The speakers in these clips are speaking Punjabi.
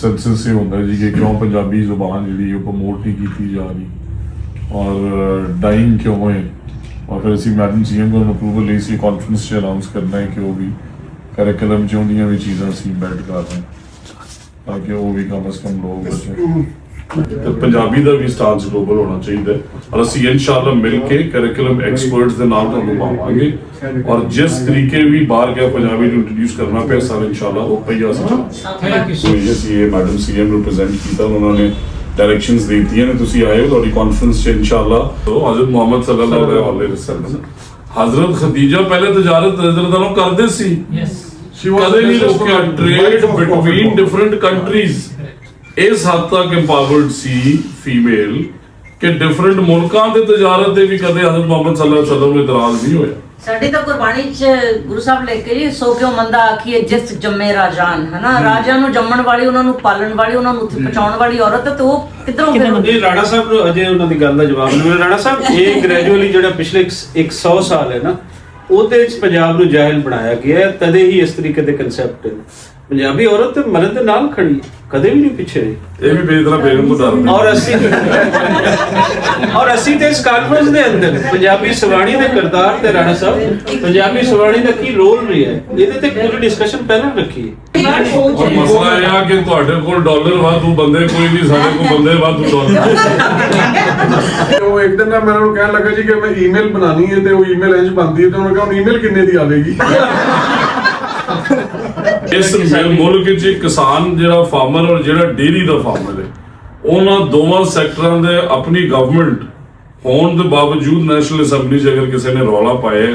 ਕੰਸੈਂਸਸ ਇਹ ਹੁੰਦਾ ਜੀ ਕਿ ਕਿਉਂ ਪੰਜਾਬੀ ਜ਼ੁਬਾਨ ਜਿਹੜੀ ਉਹ ਪ੍ਰਮੋਟ ਨਹੀਂ ਕੀਤੀ ਜਾ ਰਹੀ ਔਰ ਡਾਈਂਗ ਕਿਉਂ ਹੋਏ ਔਰ ਫਿਰ ਅਸੀਂ ਮੈਡਮ ਸੀਐਮ ਕੋਲ ਅਪਰੂਵਲ ਲਈ ਸੀ ਕਾਨਫਰੰਸ 'ਚ ਅਨਾਉਂਸ ਕਰਨਾ ਹੈ ਕਿ ਉਹ ਵੀ ਕਰਿਕੂਲਮ 'ਚ ਉਹਦੀਆਂ ਵੀ ਚੀਜ਼ਾਂ ਅਸੀਂ ਐਡ ਕਰ ਰਹੇ ਤਾਂ ਕਿ ਉਹ ਵੀ ਕਮ ਅਜ਼ ਕਮ ਲੋਕ ਬੱਚੇ ਤੇ ਪੰਜਾਬੀ ਦਾ ਵੀ ਸਟਾਂਸ ਗਲੋਬਲ ਹੋਣਾ ਚਾਹੀਦਾ ਔਰ ਅਸੀਂ ਇਨਸ਼ਾਅੱਲਾ ਮਿਲ ਕੇ ਕਰਿਕੂਲਮ ਐਕਸਪਰਟਸ ਦੇ ਨਾਲ ਤੁਹਾਨੂੰ ਪਾਵਾਂਗੇ ਔਰ ਜਿਸ ਤਰੀਕੇ ਵੀ ਬਾਹਰ ਗਿਆ ਪੰਜਾਬੀ ਨੂੰ ਇੰਟਰੋਡਿਊਸ ਕਰਨਾ ਪਿਆ ਸਰ ਇਨਸ਼ਾਅੱਲਾ ਉਹ ਪਈਆ ਸੀ ਥੈਂਕ ਯੂ ਸੋ ਮਚ ਇਹ ਮੈਡਮ ਸੀਐਮ ਨੂੰ ਪ੍ਰੈਜ਼ੈਂਟ ਕੀਤਾ ਉਹਨਾਂ ਨੇ डायरेक्शंस देती हैं ਤੁਸੀਂ ਆਏ ਹੋ ਤੁਹਾਡੀ ਕਾਨਫਰੰਸ 'ਚ ਇਨਸ਼ਾਅੱਲਾ ਹਜ਼ਰਤ ਮੁਹੰਮਦ ਸੱਲੱਲਾਹੁ अलैहि वसल्लम हजरत खदीजा पहले तजारत हजरत नाल करदे सी कदे नहीं रोकिया ट्रेड बिटवीन डिफरेंट कंट्रीज इस हद तक एम्पावर्ड सी फीमेल कि डिफरेंट मुल्कां दे तजारत दे भी कदे हजरत मुहम्मद सल्लल्लाहु अलैहि वसल्लम इतराज नहीं होया साडी तो कुर्बानी च गुरु साहब लेके जी सो क्यों मंदा आखिए जिस जम्मे राजान है ना राजा नु जम्मण वाली उन्हां नु पालन वाली उन्हां नु उत्थे पहुंचाउण वाली औरत ते वो किधरों ਇਹ ਰਾਣਾ ਸਾਹਿਬ ਨੂੰ ਅਜੇ ਉਹਨਾਂ ਦੀ ਗੱਲ ਦਾ ਜਵਾਬ ਨਹੀਂ ਮਿਲਿਆ। ਰਾਣਾ ਸਾਹਿਬ ਇਹ ਗ੍ਰੈਜੂਅਲੀ ਜਿਹੜਾ ਪਿਛਲੇ 100 ਸਾਲ ਹੈ ਨਾ ਉਹਦੇ ਵਿੱਚ ਪੰਜਾਬ ਨੂੰ ਜਾਹਿਲ ਬਣਾਇਆ ਗਿਆ ਹੈ ਤਦੇ ਹੀ ਇਸ ਤਰੀਕੇ ਦੇ ਕਨਸੈਪਟ ਪੰਜਾਬੀ ਔਰਤ ਮਰਦ ਦੇ ਨਾਲ ਖੜੀ ਕਦੇ ਵੀ ਨਹੀਂ ਪਿੱਛੇ ਰਹੀ ਇਹ ਵੀ ਬੇਦਰਾ ਬੇਗਮ ਤੋਂ ਡਰਦੀ ਔਰ ਅਸੀਂ ਤੇ ਇਸ ਕਾਨਫਰੰਸ ਦੇ ਅੰਦਰ ਪੰਜਾਬੀ ਸਵਾਣੀ ਦੇ ਕਿਰਦਾਰ ਤੇ ਰਾਣਾ ਸਾਹਿਬ ਪੰਜਾਬੀ ਸਵਾਣੀ ਦਾ ਕੀ ਰੋਲ ਰਿਹਾ ਹੈ ਇਹਦੇ ਤੇ ਪੂਰੀ ਡਿਸਕਸ਼ਨ ਪਹਿਲਾਂ ਰੱਖੀ ਹੈ ਔਰ ਮਸਲਾ ਇਹ ਆ ਕਿ ਤੁਹਾਡੇ ਕੋਲ ਡਾਲਰ ਵਾਧੂ ਬੰਦੇ ਕੋਈ ਨਹੀਂ ਸਾਡੇ ਕੋਲ ਬੰਦੇ ਵਾਧੂ ਡਾਲਰ ਉਹ ਇੱਕ ਦਿਨ ਨਾ ਮੈਂ ਉਹਨੂੰ ਕਹਿਣ ਲੱਗਾ ਜੀ ਕਿ ਮੈਂ ਈਮੇਲ ਬਣਾਣੀ ਹੈ ਤੇ ਉਹ ਈਮੇਲ ਇੰਜ ਬਣਦੀ ਹੈ ਤੇ ਉਹਨੇ ਕਿਹਾ ਈਮੇਲ ਕਿੰਨੇ ਦੀ ਆਵੇਗੀ ਇਸ ਮੁਲਕ ਵਿੱਚ ਕਿਸਾਨ ਜਿਹੜਾ ਫਾਰਮਰ ਔਰ ਜਿਹੜਾ ਡੇਰੀ ਦਾ ਫਾਰਮਰ ਹੈ ਉਹਨਾਂ ਦੋਵਾਂ ਸੈਕਟਰਾਂ ਦੇ ਆਪਣੀ ਗਵਰਨਮੈਂਟ ਹੋਣ ਦੇ ਬਾਵਜੂਦ ਨੈਸ਼ਨਲ ਅਸੈਂਬਲੀ 'ਚ ਅਗਰ ਕਿਸੇ ਨੇ ਰੌਲਾ ਪਾਇਆ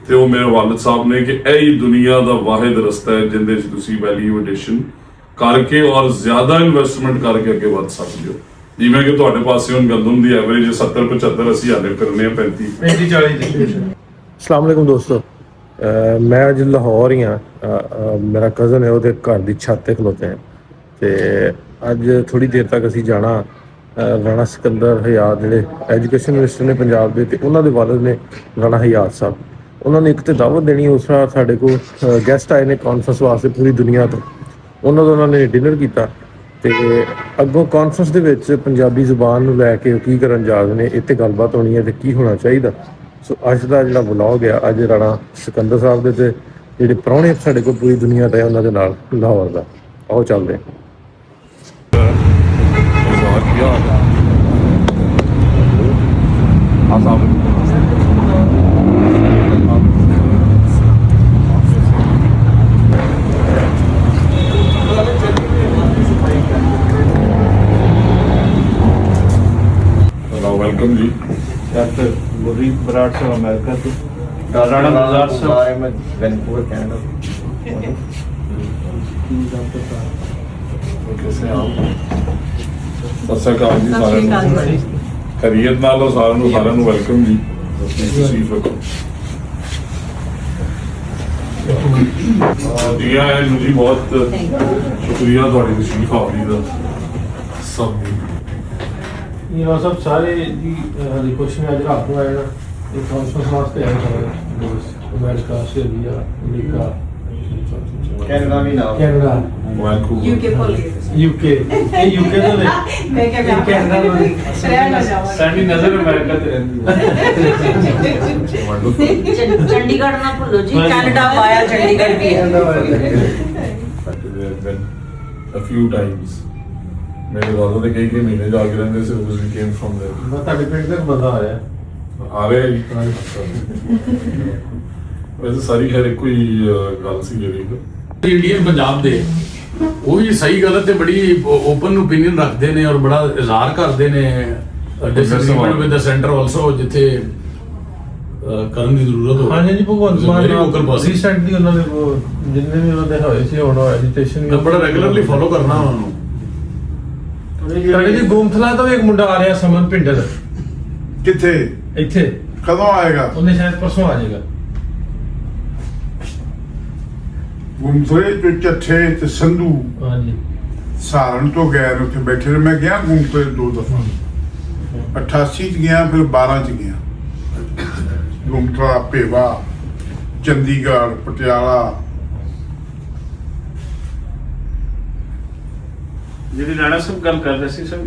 ਤੇ ਉਹ ਮੇਰੇ ਵਾਲਿਦ ਸਾਹਿਬ ਨੇ ਕਿ ਇਹ ਹੀ ਦੁਨੀਆ ਦਾ ਵਾਹਿਦ ਰਸਤਾ ਹੈ ਜਿੰਦੇ 'ਚ ਤੁਸੀਂ ਵੈਲਿਊ ਐਡੀਸ਼ਨ ਕਰਕੇ ਔਰ ਜ਼ਿਆਦਾ ਇਨਵੈਸਟਮੈਂਟ ਕਰਕੇ ਅੱਗੇ ਵੱਧ ਸਕਦੇ ਹੋ ਜਿਵੇਂ ਕਿ ਤੁਹਾਡੇ ਪਾਸੇ ਹੁਣ ਗੰਦਮ ਦੀ ਐਵਰੇਜ 70 75 ਅਸੀਂ ਹਾਲੇ ਕਰਨੇ ਆ 35 40 अस्सलाम वालेकुम दोस्तों मैं अज लाहौर ही हाँ मेरा कज़न है वो घर की छत ते खलोते हैं तो अज थोड़ी देर तक असी जाना राणा सिकंदर हयात जिहड़े एजुकेशन मिनिस्टर ने पंजाब के उन्होंने वालिद ने राणा हयात साहब उन्होंने एक तो दावत देनी उस साढ़े को गैसट आए ने कॉन्फ्रेंस वास्ते पूरी दुनिया तो उन्होंने डिनर किया तो अगों कॉन्फ्रेंस दे विच पंजाबी जुबान नूं लैके की करन जा रहे हैं इत्ते गलबात होनी है तो की होना चाहिए सो अज का जो ब्लॉग है अज राणा सिकंदर साहब के ਜਿਹੜੇ ਪ੍ਰਾਹੁਣੇ ਸਾਡੇ ਕੋਲ ਪੂਰੀ ਦੁਨੀਆ ਦਾ ਉਹਨਾਂ ਦੇ ਨਾਲ ਲਾਹੌਰ ਦਾ ਆਓ ਚੱਲਦੇ ਵੈਲਕਮ ਜੀ ਡਾਕਟਰ ਗੁਰਦੀਪ ਬਰਾੜ ਸਾਹਿਬ ਅਮਰੀਕਾ ਤੋਂ ਰਾਣਾ ਬਾਜ਼ਾਰ ਸਾਹਿਬ ਵੈਨਕੂਵਰ ਕੈਨੇਡਾ ਸਤਿ ਸ਼੍ਰੀ ਅਕਾਲ ਜੀ ਸਾਰਿਆਂ ਨੂੰ ਖੈਰੀਅਤ ਨਾਲ ਸਾਰਿਆਂ ਨੂੰ ਵੈਲਕਮ ਜੀ ਤੁਸੀਂ ਫਕੋ ਜੀ ਆਇਆਂ ਨੂੰ ਜੀ ਬਹੁਤ ਸ਼ੁਕਰੀਆ ਤੁਹਾਡੀ ਤਸ਼ਰੀਫ ਆਵਰੀ ਦਾ ਸਭ ये सब सारे जी रिक्वेस्ट में आज रात को आए ना एक कॉन्फ्रेंस वास्ते आए थे अमेरिका ऑस्ट्रेलिया अमेरिका ਕੈਨੇਡਾ ਵੀ ਨਾਲ Canada Vancouver UK police UK ये यूके तो नहीं मैं क्या ये कनाडा रहना ਸਾਡੀ ਨਜ਼ਰ ਅਮਰੀਕਾ ਤੇ ਰਹਿੰਦੀ ਹੈ चंडीगढ़ ना भूलो जी कनाडा पाया चंडीगढ़ भी है a few times ਮੇਰੇ ਵਾਲੋਂ ਦੇ ਕਈ ਮਹੀਨੇ ਜਾ ਕੇ ਰਹਿੰਦੇ ਸੀ ਵੀ ਕੇਮ ਫਰਮ देयर मैं ताड़ी पिंड तक बंदा आया ਆ ਰਹੇ ਵੈਸੇ ਸਾਰੀ ਖੈਰ ਇੱਕੋ ਹੀ ਗੱਲ ਸੀ ਜਿਹੜੀ ਇੰਡੀਅਨ ਪੰਜਾਬ ਦੇ ਉਹ ਵੀ ਸਹੀ ਗੱਲ ਤੇ ਬੜੀ ਓਪਨ ਓਪੀਨੀਅਨ ਰੱਖਦੇ ਨੇ ਔਰ ਬੜਾ ਇਜ਼ਹਾਰ ਕਰਦੇ ਨੇ disagreement with the centre also ਜਿੱਥੇ ਕਰਨ ਦੀ ਜ਼ਰੂਰਤ ਹੋਵੇ। हाँ जी भगवंत मान मान रिसेंटली उन्होंने जिन्ने भी उन्होंने होए सी ਹੁਣ ਐਜੀਟੇਸ਼ਨ ਮੈਂ ਬੜਾ ਰੈਗੂਲਰਲੀ ਫੋਲੋ ਕਰਨਾ ਉਹਨਾਂ ਨੂੰ। ਤੁਹਾਡੇ ਜੀ ਗੋਮਥਲਾ ਤੋਂ ਇੱਕ ਮੁੰਡਾ ਆ ਰਿਹਾ ਸਮਨ ਪਿੰਡਲ ਕਿੱਥੇ ਇੱਥੇ ਕਦੋਂ ਆਏਗਾ ਉਹਨੇ ਸ਼ਾਇਦ ਪਰਸੋਂ ਆ ਜਾਏਗਾ ਗੁੰਮਥਲੇ ਤੇ ਚੱਠੇ ਤੇ ਸੰਧੂ हाँ जी ਸਹਾਰਨ ਤੋਂ ਗਏ ਨੇ ਉੱਥੇ ਬੈਠੇ ਨੇ ਮੈਂ ਗਿਆ ਗੁੰਮਥਲੇ 2 ਦਫਾ 88 ਚ ਗਿਆ ਫਿਰ 12 ਚ ਗਿਆ ਗੁੰਮਥਲਾ ਭੇਵਾ ਚੰਡੀਗੜ੍ਹ ਪਟਿਆਲਾ ਜਿਹੜੀ ਰਾਣਾ ਸਾਹਿਬ ਗੱਲ ਕਰ ਰਹੇ ਸੀ ਸਰ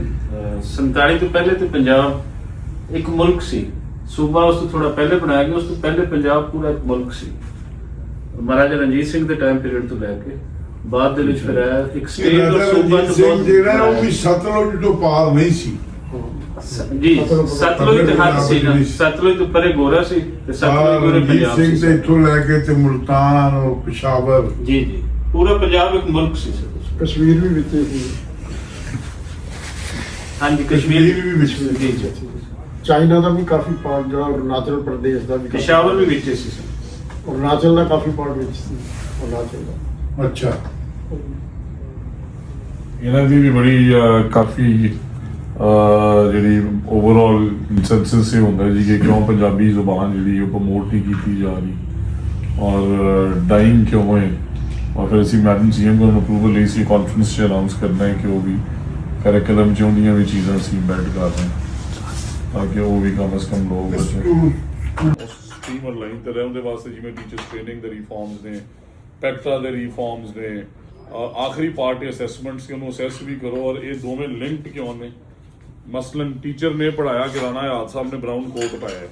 47 ਤੋਂ ਪਹਿਲੇ ਤੇ ਪੰਜਾਬ ਇੱਕ ਮੁਲਕ ਸੀ, ਸੂਬਾ ਉਸ ਤੋਂ ਥੋੜਾ ਪਹਿਲੇ ਬਣਾਇਆ ਗਿਆ, ਉਸ ਤੋਂ ਪਹਿਲੇ ਪੰਜਾਬ ਪੂਰਾ ਇੱਕ ਮੁਲਕ ਸੀ। ਮਹਾਰਾਜਾ ਰਣਜੀਤ ਸਿੰਘ ਦੇ ਟਾਈਮ ਪੀਰੀਅਡ ਤੋਂ ਲੈ ਕੇ ਬਾਅਦ ਦੇ ਵਿੱਚ ਫਿਰ ਆਇਆ ਇੱਕ ਸਟੇਟ ਔਰ ਸੂਬਾ ਤੋਂ ਸਿੰਘ ਜਿਹੜਾ ਉਹ ਵੀ ਸਤਲੁਜ ਤੋਂ ਪਾਰ ਨਹੀਂ ਸੀ ਜੀ, ਸਤਲੁਜ ਤੇ ਹੱਦ ਸੀ ਨਾ, ਸਤਲੁਜ ਤੋਂ ਪਰੇ ਗੋਰਾ ਸੀ ਤੇ ਸਤਲੁਜ ਪੂਰੇ ਰਣਜੀਤ ਪੰਜਾਬ ਸਿੰਘ ਸੀ ਤੇ ਇੱਥੋਂ ਲੈ ਕੇ ਤੇ ਮੁਲਤਾਨ ਔਰ ਪਿਸ਼ਾਵਰ ਜੀ ਜੀ, ਪੂਰਾ ਪੰਜਾਬ ਇੱਕ ਮੁਲਕ ਸੀ ਸਰ। ਕਸ਼ਮੀਰ ਵੀ ਵਿੱਚ ਸੀ, ਹਾਂਜੀ ਕਸ਼ਮੀਰ ਵੀ ਵਿੱਚ ਸੀ। ਜੀ ਜੀ, ਚਾਈਨਾ ਦਾ ਵੀ ਕਾਫੀ ਪਾਰਟ, ਜਿਹੜਾ ਅਰੁਣਾਚਲ ਪ੍ਰਦੇਸ਼ ਦਾ ਵੀ ਪਿਸ਼ਾਵਰ ਵੀ ਵਿੱਚ ਸੀ ਸਰ। ਅਰੁਣਾਚਲ ਦਾ ਕਾਫੀ ਪਾਰਟ ਵਿੱਚ ਸੀ, ਅਰੁਣਾਚਲ ਦਾ। ਅੱਛਾ ਇਹਨਾਂ ਦੀ ਵੀ ਬੜੀ ਕਾਫੀ ਜਿਹੜੀ ਓਵਰਆਲ ਕੰਸੈਂਸਸ ਇਹ ਹੁੰਦਾ ਜੀ ਕਿ ਕਿਉਂ ਪੰਜਾਬੀ ਜ਼ੁਬਾਨ ਜਿਹੜੀ ਉਹ ਪ੍ਰਮੋਟ ਨਹੀਂ ਕੀਤੀ ਜਾ ਰਹੀ ਔਰ ਡਾਈਂਗ ਕਿਉਂ ਹੋਏ। ਔਰ ਫਿਰ ਅਸੀਂ ਮੈਡਮ ਸੀਐਮ ਕੋਲ ਅਪਰੂਵਲ ਲਈ ਸੀ ਕਾਨਫਰੰਸ 'ਚ ਅਨਾਉਂਸ ਕਰਨਾ ਹੈ ਕਿ ਉਹ ਵੀ ਕਰਿਕੂਲਮ 'ਚ ਉਹਦੀਆਂ ਵੀ ਚੀਜ਼ਾਂ ਅਸੀਂ ਐਡ ਕਰ ਰਹੇ ਹਾਂ ਤਾਂ ਕਿ ਉਹ ਵੀ ਕਮ ਅਜ਼ ਕਮ ਲੋਕ ਬੱਚੇ ਸਟ੍ਰੀਮਰ ਲਾਈਨ ਤੇ ਰਹੇ। ਉਹਦੇ ਵਾਸਤੇ ਜਿਵੇਂ ਟੀਚਰਸ ਟ੍ਰੇਨਿੰਗ ਦੇ ਰਿਫਾਰਮਸ ਨੇ, ਪੈਕਟਾ ਦੇ ਰਿਫਾਰਮਸ ਨੇ, ਆਖਰੀ ਪਾਰਟ ਅਸੈਸਮੈਂਟਸ ਕਿ ਉਹਨੂੰ ਅਸੈਸ ਵੀ ਕਰੋ ਔਰ ਇਹ ਦੋਵੇਂ ਲਿੰਕਡ ਕਿਉਂ ਨੇ। ਮਸਲਨ ਟੀਚਰ ਨੇ ਪੜਾਇਆ ਕਿ ਰਾਣਾ ਯਾਦ ਸਾਹਿਬ ਨੇ ਬਰਾਊਨ ਕੋਟ ਪਾਇਆ ਹੈ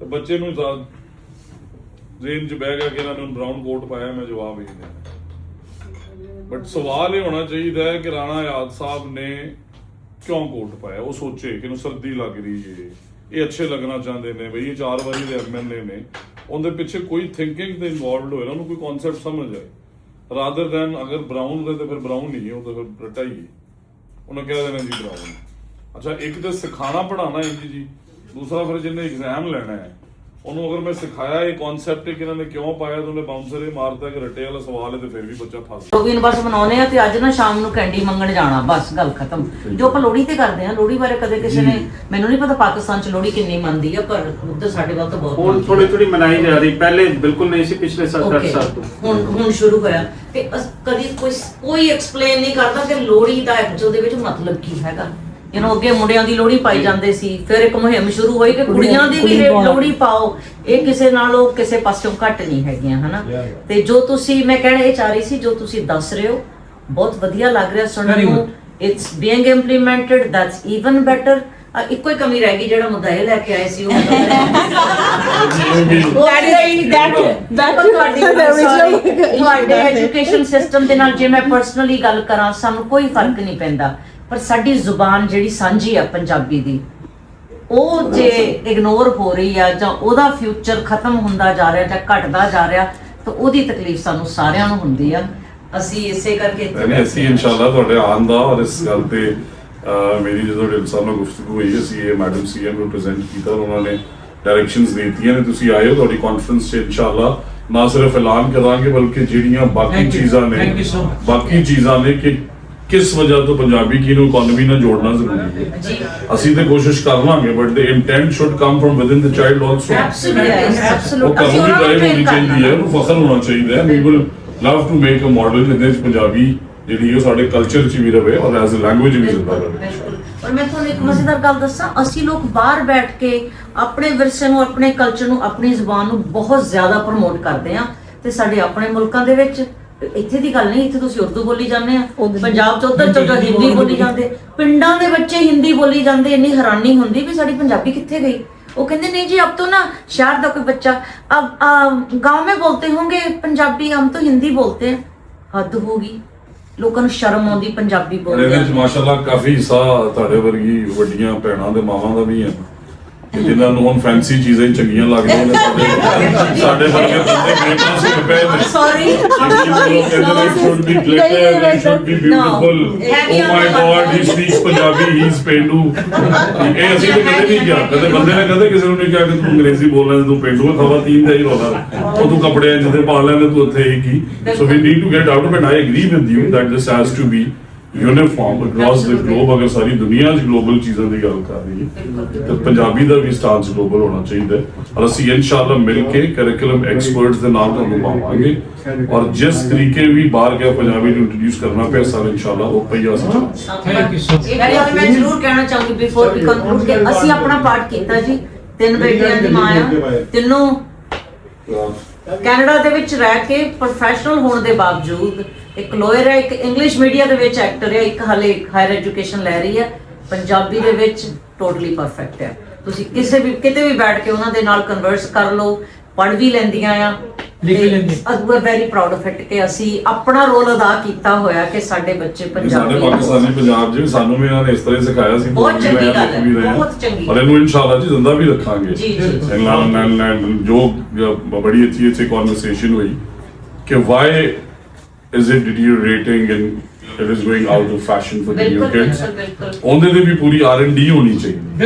ਤੇ ਬੱਚੇ ਨੂੰ ਜ਼ੇਨ 'ਚ ਬਹਿ ਗਿਆ ਕਿ ਇਹਨਾਂ ਨੇ ਬਰਾਊਨ ਕੋਟ ਪਾਇਆ, ਮੈਂ ਜਵਾਬ ਇਹ ਦਿੰਦਾ। ਬਟ ਸਵਾਲ ਇਹ ਹੋਣਾ ਚਾਹੀਦਾ ਹੈ ਕਿ ਰਾਣਾ ਯਾਦ ਸਾਹਿਬ ਨੇ ਕਿਉਂ ਕੋਟ ਪਾਇਆ। ਉਹ ਸੋਚੇ ਕਿ ਇਹਨੂੰ ਸਰਦੀ ਲੱਗ ਰਹੀ ਹੈ, ਇਹ ਅੱਛੇ ਲੱਗਣਾ ਚਾਹੁੰਦੇ ਨੇ ਬਈ, ਇਹ 4 ਵਾਰੀ ਦੇ ਐਮਐਲਏ ਨੇ, ਉਹਦੇ ਪਿੱਛੇ ਕੋਈ ਥਿੰਕਿੰਗ ਤੇ ਇਨਵੋਲਵਡ ਹੋਏ ਨਾ, ਉਹਨੂੰ ਕੋਈ ਕਨਸੈਪਟ ਸਮਝ ਆਏ ਰਾਦਰ ਦੈਨ ਅਗਰ ਬਰਾਊਨ ਦੇ ਤੇ ਫਿਰ ਬਰਾਊਨ ਨਹੀਂ ਹੈ, ਉਹ ਤਾਂ ਫਿਰ ਰੱਟਾ ਹੀ ਹੈ, ਉਹਨੇ ਕਹਿ ਦੇਣਾ ਜੀ ਬਰਾਊਨ। ਅੱਛਾ ਇੱਕ ਤਾਂ ਸਿਖਾਣਾ ਪੜਾਉਣਾ ਹੈ ਜੀ, ਦੂਸਰਾ ਫਿਰ ਜਿਹਨੇ ਐਗਜ਼ਾਮ ਲੈਣਾ ਹੈ ਉਹਨੂੰ ਅਗਰ ਮੈਂ ਸਿਖਾਇਆ ਇਹ ਕਨਸੈਪਟ ਕਿ ਇਹਨਾਂ ਨੇ ਕਿਉਂ ਪਾਇਆ ਤਾਂ ਉਹਨੇ ਬਾਉਂਸਰ ਇਹ ਮਾਰਤਾ ਕਿ ਰੱਟੇ ਵਾਲਾ ਸਵਾਲ ਹੈ ਤੇ ਫਿਰ ਵੀ ਬੱਚਾ ਫਸ ਗਿਆ। ਲੋਵੀਨ ਬਸ ਬਣਾਉਨੇ ਆ ਤੇ ਅੱਜ ਨਾ ਸ਼ਾਮ ਨੂੰ ਕੈਂਡੀ ਮੰਗਣ ਜਾਣਾ, ਬਸ ਗੱਲ ਖਤਮ। ਜੋ ਆਪਾਂ ਲੋਹੜੀ ਤੇ ਕਰਦੇ ਆ, ਲੋਹੜੀ ਬਾਰੇ ਕਦੇ ਕਿਸੇ ਨੇ, ਮੈਨੂੰ ਨਹੀਂ ਪਤਾ ਪਾਕਿਸਤਾਨ ਚ ਲੋਹੜੀ ਕਿੰਨੀ ਮੰਨਦੀ ਆ, ਪਰ ਉੱਧਰ ਸਾਡੇ ਵੱਲ ਤਾਂ ਬਹੁਤ ਹੁਣ ਥੋੜੀ ਥੋੜੀ ਮਨਾਈ ਜਾ ਰਹੀ, ਪਹਿਲੇ ਬਿਲਕੁਲ ਨਹੀਂ ਸੀ, ਪਿਛਲੇ 7-8 ਸਾਲ ਤੋਂ ਹੁਣ ਸ਼ੁਰੂ ਹੋਇਆ ਤੇ ਕਦੀ ਕੋਈ ਐਕਸਪਲੇਨ ਨਹੀਂ ਕਰਦਾ ਕਿ ਲੋਹੜੀ ਦਾ ਐਕਚੁਅਲ ਦੇ ਵਿੱਚ ਮਤਲਬ ਕੀ ਹੈਗਾ। ਅੱਗੇ ਮੁੰਡਿਆਂ ਦੀ ਲੋਹੜੀ ਪਾਈ ਜਾਂਦੇ ਸੀ, ਫਿਰ ਇੱਕ ਮੁਹਿੰਮ ਸ਼ੁਰੂ ਹੋਈ ਕਿ ਕੁੜੀਆਂ ਦੀ ਵੀ ਲੋਹੜੀ ਪਾਓ। ਇਹ ਕਿਸੇ ਨਾਲੋਂ ਕਿਸੇ ਪਾਸਿਓਂ ਘੱਟ ਨਹੀਂ ਹੈਗੀਆਂ ਹਨਾ। ਤੇ ਜੋ ਤੁਸੀਂ, ਮੈਂ ਕਹਿਣਾ ਇਹ ਚਾਹ ਰਹੀ ਸੀ, ਜੋ ਤੁਸੀਂ ਦੱਸ ਰਹੇ ਹੋ ਬਹੁਤ ਵਧੀਆ ਲੱਗ ਰਿਹਾ ਸੁਣਨ ਨੂੰ। It's being implemented, that's even better. ਇੱਕੋ ਹੀ ਕਮੀ ਰਹਿ ਗਈ, ਜਿਹੜਾ ਮੁੱਦਾ ਇਹ ਲੈ ਕੇ ਆਏ ਸੀ ਉਹ ਤੁਹਾਡੇ ਐਜੂਕੇਸ਼ਨ ਸਿਸਟਮ ਦੇ ਨਾਲ ਜੇ ਮੈਂ ਪਰਸਨਲੀ ਗੱਲ ਕਰਾਂ, ਸਾਨੂੰ ਕੋਈ ਫਰਕ ਨਹੀਂ ਪੈਂਦਾ, ਪਰ ਸਾਡੀ ਜ਼ੁਬਾਨ ਜਿਹੜੀ ਸਾਂਝੀ ਆ ਪੰਜਾਬੀ ਦੀ, ਉਹ ਜੇ ਇਗਨੋਰ ਹੋ ਰਹੀ ਆ ਜਾਂ ਉਹਦਾ ਫਿਊਚਰ ਖਤਮ ਹੁੰਦਾ ਜਾ ਰਿਹਾ ਜਾਂ ਘਟਦਾ ਜਾ ਰਿਹਾ ਤਾਂ ਉਹਦੀ ਤਕਲੀਫ ਸਾਨੂੰ ਸਾਰਿਆਂ ਨੂੰ ਹੁੰਦੀ ਆ। ਅਸੀਂ ਇਸੇ ਕਰਕੇ ਅਸੀਂ ਇਨਸ਼ਾਅੱਲਾ ਤੁਹਾਡੇ ਆਉਣ ਦਾ ਔਰ ਇਸ ਗੱਲ ਤੇ ਮੇਰੀ ਜਦੋਂ ਢਿੱਲ ਸਾਹਿਬ ਨਾਲ ਗੁਫ਼ਤਗੂ ਹੋਈ, ਅਸੀਂ ਇਹ ਮੈਡਮ ਸੀਐਮ ਨੂੰ ਪ੍ਰੈਜ਼ੈਂਟ ਕੀਤਾ, ਉਹਨਾਂ ਨੇ ਡਾਇਰੈਕਸ਼ਨਸ ਦਿੱਤੀਆਂ ਨੇ। ਤੁਸੀਂ ਆਏ ਹੋ, ਤੁਹਾਡੀ ਕਾਨਫਰੰਸ 'ਚ ਇਨਸ਼ਾਅੱਲਾ ਨਾ ਸਿਰਫ ਐਲਾਨ ਕਰਾਂਗੇ ਬਲਕਿ ਜਿਹੜੀਆਂ ਬਾਕੀ ਚੀਜ਼ਾਂ ਨੇ ਕਿ ਕਿਸ ਵਜ੍ਹਾ ਤੋਂ ਪੰਜਾਬੀ ਕੀ ਨੂੰ ਇਕਨੋਮੀ ਨਾਲ ਜੋੜਨਾ ਜ਼ਰੂਰੀ ਹੈ। ਅਸੀਂ ਤੇ ਕੋਸ਼ਿਸ਼ ਕਰ ਲਾਂਗੇ but the intent should come firm within the child also. ਉਹ ਕਮੀ ਡਰਾਈਵ ਹੋਣੀ ਚਾਹੀਦੀ ਹੈ, ਉਹਨੂੰ ਫਖਰ ਹੋਣਾ ਚਾਹੀਦਾ ਹੈ। We will love to make a model ਜਿਹਦੇ ਵਿੱਚ ਪੰਜਾਬੀ ਜਿਹੜੀ ਉਹ ਸਾਡੇ ਕਲਚਰ 'ਚ ਵੀ ਰਵੇ ਔਰ ਐਜ਼ ਅ ਲੈਂਗੁਏਜ ਵੀ ਜ਼ਿੰਦਾ ਰਹੇ। ਔਰ ਮੈਂ ਤੁਹਾਨੂੰ ਇੱਕ ਮਜ਼ੇਦਾਰ ਗੱਲ ਦੱਸਾਂ, ਅਸੀਂ ਲੋਕ ਬਾਹਰ ਬੈਠ ਕੇ ਆਪਣੇ ਵਿਰਸੇ ਨੂੰ, ਆਪਣੇ ਕਲਚਰ ਨੂੰ, ਆਪਣੀ ਜ਼ੁਬਾਨ ਨੂੰ ਬਹੁਤ ਜ਼ਿਆਦਾ ਪ੍ਰਮੋਟ ਕਰਦੇ ਆ ਤੇ ਸਾਡੇ ਆਪਣੇ ਮੁਲਕਾਂ ਦੇ ਵਿੱਚ ਇੱਥੇ ਦੀ ਗੱਲ ਨਹੀਂ, ਇੱਥੇ ਤੁਸੀਂ ਉਰਦੂ ਬੋਲੀ ਜਾਂਦੇ ਆ, ਪੰਜਾਬ 'ਚ ਉੱਧਰ ਚਲ ਜਾਓ ਹਿੰਦੀ ਬੋਲੀ ਜਾਂਦੇ, ਪਿੰਡਾਂ ਦੇ ਬੱਚੇ ਹਿੰਦੀ ਬੋਲੀ ਜਾਂਦੇ। ਇੰਨੀ ਹੈਰਾਨੀ ਹੁੰਦੀ ਵੀ ਸਾਡੀ ਪੰਜਾਬੀ ਕਿੱਥੇ ਗਈ। ਉਹ ਕਹਿੰਦੇ ਨਹੀਂ ਜੀ, अब तो ना शहर का कोई बच्चा अब गांव में बोलते होंगे पंजाबी, हम तो हिंदी बोलते हैं। हद होगी, ਲੋਕਾਂ ਨੂੰ ਸ਼ਰਮ ਆਉਂਦੀ ਪੰਜਾਬੀ ਬੋਲਦੇ। ਇਹਦੇ ਵਿੱਚ ਮਾਸ਼ਾਅੱਲਾ ਕਾਫੀ ਹਿੱਸਾ ਤੁਹਾਡੇ ਵਰਗੀ ਵੱਡੀਆਂ ਭੈਣਾਂ ਦੇ ਮਾਵਾਂ ਦਾ ਵੀ ਹੈ ਜਿਨ੍ਹਾਂ ਨੂੰ ਹੁਣ ਫੈਂਸੀ ਚੀਜ਼ਾਂ ਚੰਗੀਆਂ ਲੱਗਦੀਆਂ ਨੇ। ਸਾਡੇ ਵਰਗੇ ਬੰਦੇ ਬੇਟਾ ਸੁਣ ਪਏ ਨੇ। Sorry should be glitter, they should be beautiful. Oh my God, he speaks Punjabi, he is ਪੇਂਡੂ। ਇਹ ਅਸੀਂ ਤਾਂ ਕਦੇ ਨਹੀਂ ਕਿਹਾ, ਕਦੇ ਬੰਦੇ ਨੇ ਕਦੇ ਕਿਸੇ ਨੂੰ ਨਹੀਂ ਕਿਹਾ ਕਿ ਤੂੰ ਅੰਗਰੇਜ਼ੀ ਬੋਲਣਾ, ਤੂੰ ਪੇਂਡੂ ਹੈ। ਖਵਾਤੀਨ ਦਾ ਹੀ ਰੋਲਾ, ਉਹ ਤੂੰ ਕੱਪੜੇ ਜਿੱਦੇ ਪਾ ਲੈਂਦੇ ਤੂੰ ਉੱਥੇ ਹੀ ਕੀ। So we need to get out of it. I agree with you that this has to be uniform across the globe। ਅਗਰ ਸਾਰੀ ਦੁਨੀਆ 'ਚ ਗਲੋਬਲ ਚੀਜ਼ਾਂ ਦੀ ਗੱਲ ਕਰ ਰਹੀ ਹੈ ਤਾਂ ਪੰਜਾਬੀ ਦਾ ਵੀ ਸਟਾਂਸ ਗਲੋਬਲ ਹੋਣਾ ਚਾਹੀਦਾ ਹੈ। ਔਰ ਅਸੀਂ ਇਨਸ਼ਾਅੱਲਾ ਮਿਲ ਕੇ ਕਰਿਕੂਲਮ ਐਕਸਪਰਟਸ ਦੇ ਨਾਲ ਤੁਹਾਨੂੰ ਪਾਵਾਂਗੇ ਔਰ ਜਿਸ ਤਰੀਕੇ ਵੀ ਬਾਹਰ ਗਿਆ ਪੰਜਾਬੀ ਨੂੰ ਇੰਟਰੋਡਿਊਸ ਕਰਨਾ ਪਿਆ ਸਰ ਇਨਸ਼ਾਅੱਲਾ ਉਹ ਪਈਆ ਅਸੀਂ ਥੈਂਕ ਯੂ ਸੋ ਮਚ। ਮੈਂ ਜ਼ਰੂਰ ਕਹਿਣਾ ਚਾਹੂੰਗੀ ਬਿਫੋਰ ਵੀ ਕੰਕਲੂਡ ਕਿ ਅਸੀਂ ਆਪਣਾ ਪਾਰਟ ਕੀਤਾ ਜੀ। 3 ਬੇਟੀਆਂ ਦੀ ਮਾਂ ਆ, ਤਿੰਨੋਂ ਕੈਨੇਡਾ ਦੇ ਵਿੱਚ ਰਹਿ ਕੇ ਪ੍ਰੋਫੈਸ਼ਨਲ ਹੋਣ ਦੇ ਬਾਵਜੂਦ ਇੱਕ ਲਾਇਰ ਹੈ, ਇੱਕ ਇੰਗਲਿਸ਼ ਮੀਡੀਆ ਦੇ ਵਿੱਚ ਐਕਟਰ ਹੈ, ਇੱਕ ਹਾਲੇ ਹਾਇਰ ਐਜੂਕੇਸ਼ਨ ਲੈ ਰਹੀ ਹੈ, ਪੰਜਾਬੀ ਦੇ ਵਿੱਚ ਟੋਟਲੀ ਪਰਫੈਕਟ ਹੈ। ਤੁਸੀਂ ਕਿਤੇ ਵੀ ਬੈਠ ਕੇ ਉਹਨਾਂ ਦੇ ਨਾਲ ਕਨਵਰਸ ਕਰ ਲਓ, ਪੜ੍ਹ ਵੀ ਲੈਂਦੀਆਂ ਆ, ਲਿਖ ਵੀ ਲੈਂਦੀ। We are very proud of it ਕਿ ਅਸੀਂ ਆਪਣਾ ਰੋਲ ਅਦਾ ਕੀਤਾ ਹੋਇਆ ਕਿ ਸਾਡੇ ਬੱਚੇ ਸਾਡੇ ਪੰਜਾਬੀ ਪਾਕਿਸਤਾਨੀ ਪੰਜਾਬ 'ਚ ਵੀ ਸਾਨੂੰ ਵੀ ਇਹਨਾਂ ਨੇ ਇਸ ਤਰ੍ਹਾਂ ਹੀ ਸਿਖਾਇਆ ਸੀ, ਬਹੁਤ ਚੰਗੀ ਵੀ ਗੱਲ ਹੈ, ਵੀ ਰਹੇ ਹਾਂ। ਬਹੁਤ ਚੰਗੀ। ਔਰ ਇਹਨੂੰ ਇਨਸ਼ਾਅੱਲਾ ਜੀ ਜ਼ਿੰਦਾ ਵੀ ਰੱਖਾਂਗੇ। ਜੀ, ਜੀ। ਨਾਲ ਜੋ ਬੜੀ ਅੱਛੀ ਕਨਵਰਸੇਸ਼ਨ ਹੋਈ ਕਿ why is it deteriorating and it is going out of fashion for the new kids. ਉਹਦੇ ਤੇ ਵੀ ਪੂਰੀ R&D ਹੋਣੀ ਚਾਹੀਦੀ।